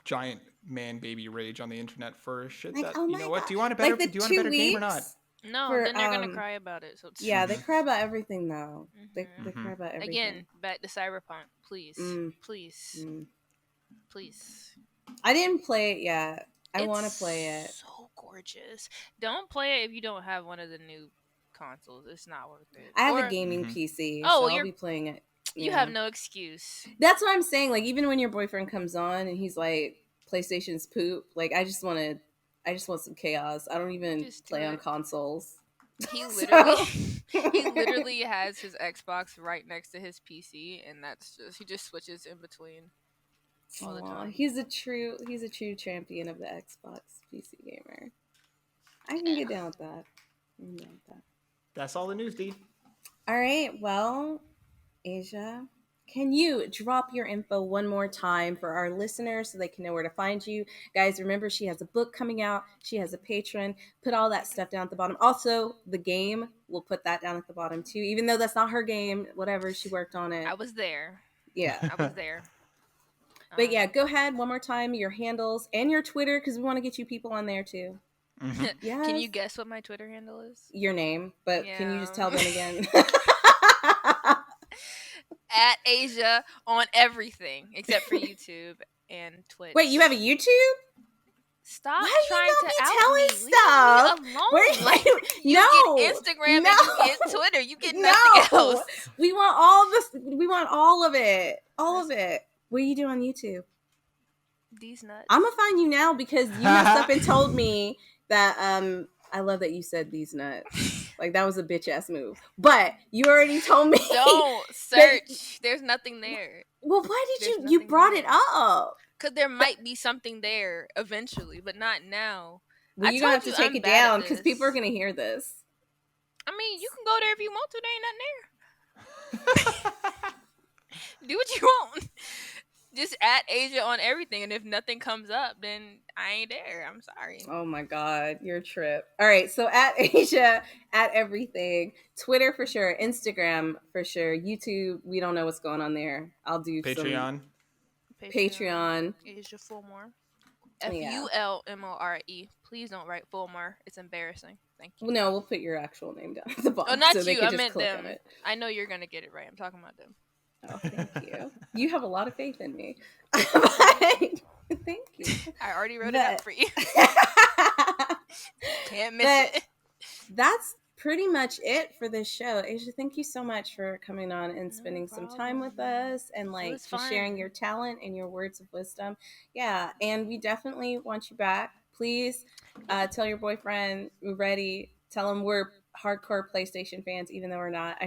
giant man baby rage on the internet for shit Like, that oh you my know what? God. Do you want a better Like the do you want a 2 better game or not? weeks. No, For, then they're gonna cry about it. So it's Yeah, they cry about everything though. They Mhm. cry about everything. again, back to Cyberpunk, please, Mm. please, Mm. please. I didn't play it yet. I It's want to play it. so gorgeous. Don't play it if you don't have one of the new consoles. It's not worth it. I have Or a gaming Mhm. PC, Oh, so well, I'll you're be playing it. you Yeah. have no excuse. That's what I'm saying. Like, even when your boyfriend comes on and he's like, PlayStation's poop, like, I just want some chaos. I don't even Just do play on it. consoles. He So- literally he literally has his Xbox right next to his PC, and he just switches in between all the Aw, time. he's a true champion of the Xbox PC gamer. I can get down with that. That's all the news, D. All right, well, Asia, can you drop your info one more time for our listeners so they can know where to find you? Guys, remember she has a book coming out. She has a Patreon. Put all that stuff down at the bottom. Also, the game, we'll put that down at the bottom too. Even though that's not her game, whatever, she worked on it. I was there. Yeah. I was there. But yeah, go ahead one more time, your handles and your Twitter, because we want to get you people on there too. Mhm. Yes. Can you guess what my Twitter handle is? Your name, but can you just tell them again? At Asia on everything except for YouTube and Twitch. Wait, you have a YouTube? Stop Why trying you to not be out telling me. stuff? Leave me alone. Where Like, you no, get Instagram no, and you get Twitter. You get nothing else. We want all this. We want all of it. All of it. What do you do on YouTube? These nuts. I'm gonna find you now because you messed up and told me that. I love that you said these nuts. Like, that was a bitch ass move. But you already told me. Don't search. There's nothing there. Well, why did There's you nothing brought there. it up? Because there might be something there eventually, but not now. Well, I you're gonna have told to you take I'm it bad at down because people are this. gonna hear this. I mean, you can go there if you want to. There ain't nothing there. Do what you want. Just at Asia on everything, and if nothing comes up, then I ain't there. I'm sorry. Oh my god, your trip. All right, so at Asia, at everything, Twitter for sure, Instagram for sure, YouTube. We don't know what's going on there. I'll do some Patreon. Asia Fulmore. Yeah. Fulmore. Please don't write Fulmore. It's embarrassing. Thank you. Well, no, we'll put your actual name down at the bottom. Oh, not so they you. can I just meant click them. on it. I know you're gonna get it right. I'm talking about them. Oh, thank you. You have a lot of faith in me. Thank you. I already wrote it up for you. Can't miss it. That's pretty much it for this show. Asia, thank you so much for coming on and spending some time with us and like just sharing your talent and your words of wisdom. Yeah, and we definitely want you back. Please tell your boyfriend we're ready. Tell him we're hardcore PlayStation fans, even though we're not.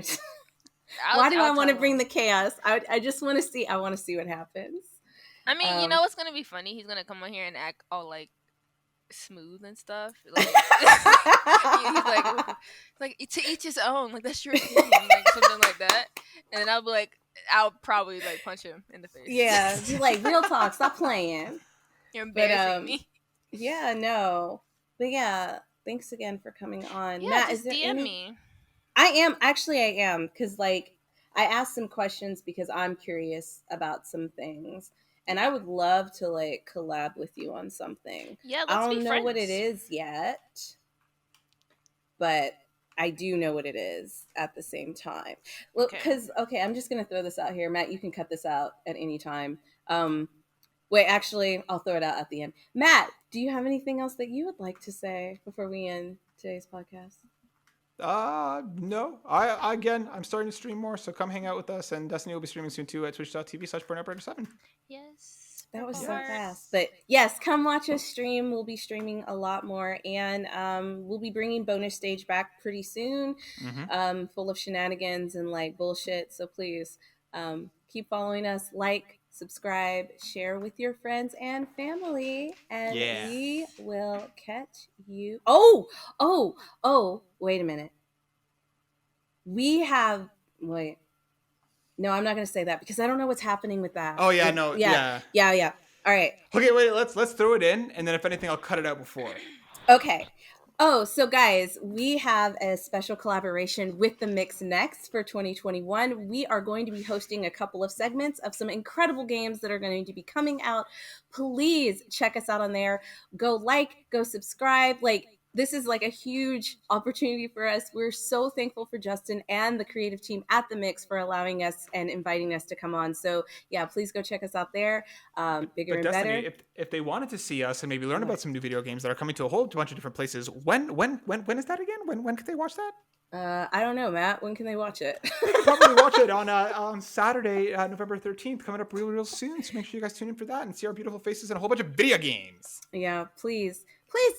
Why do I want to bring the chaos? I just want to see. I want to see what happens. I mean, you know what's gonna be funny? He's gonna come on here and act all like smooth and stuff. Like, he's like to each his own. Like, that's your opinion, like something like that. And then I'll be like, I'll probably like punch him in the face. Yeah, be like, real talk. Stop playing. You're embarrassing me. Yeah, no. But yeah, thanks again for coming on. Yeah, Matt, is just there DM any me. I am cuz like I asked some questions because I'm curious about some things and I would love to like collab with you on something. Yeah, I let's be don't know what it friends. is yet, but I do know what it is at the same time. Well, Okay. because okay, I'm just gonna throw this out here, Matt. You can cut this out at any time. Um, wait, actually, I'll throw it out at the end. Matt, do you have anything else that you would like to say before we end today's podcast? No. I again, I'm starting to stream more, so come hang out with us. And Destiny will be streaming soon too at twitch.tv/burnoutbrighter7. Yes, That was purple so heart. fast. But yes, come watch us stream. We'll be streaming a lot more. And we'll be bringing bonus stage back pretty soon, Mm-hmm. full of shenanigans and like bullshit. So please keep following us, like, subscribe, share with your friends and family. And Yeah. we will catch you. Oh, wait a minute. We have, wait. No, I'm not going to say that because I don't know what's happening with that. Oh yeah, no, Yeah, yeah. yeah. All right. Okay, wait. Let's throw it in, and then if anything, I'll cut it out before. Okay. Oh, so guys, we have a special collaboration with the Mix next for 2021. We are going to be hosting a couple of segments of some incredible games that are going to be coming out. Please check us out on there. Go like, go subscribe. Like, this is like a huge opportunity for us. We're so thankful for Justin and the creative team at the Mix for allowing us and inviting us to come on. So, yeah, please go check us out there. Bigger But and Destiny, better. if they wanted to see us and maybe learn What? about some new video games that are coming to a whole bunch of different places, when is that again? When could they watch that? I don't know, Matt. When can they watch it? They could probably watch it on Saturday, November 13th, coming up real soon. So make sure you guys tune in for that and see our beautiful faces and a whole bunch of video games. Yeah, please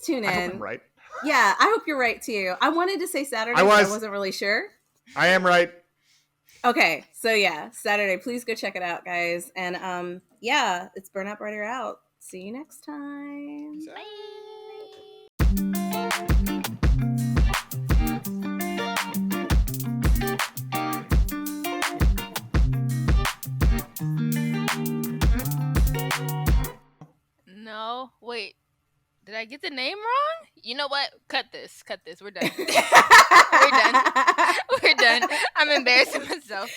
tune I hope I'm in. right. Yeah, I hope you're right too. I wanted to say Saturday, I but I was. wasn't really sure. I am right. Okay, so yeah, Saturday. Please go check it out, guys. And yeah, it's Burnout Brighter out. See you next time. Peace out. Bye. No, wait. Did I get the name wrong? You know what? Cut this. Cut this. We're done. We're done. We're done. I'm embarrassing myself.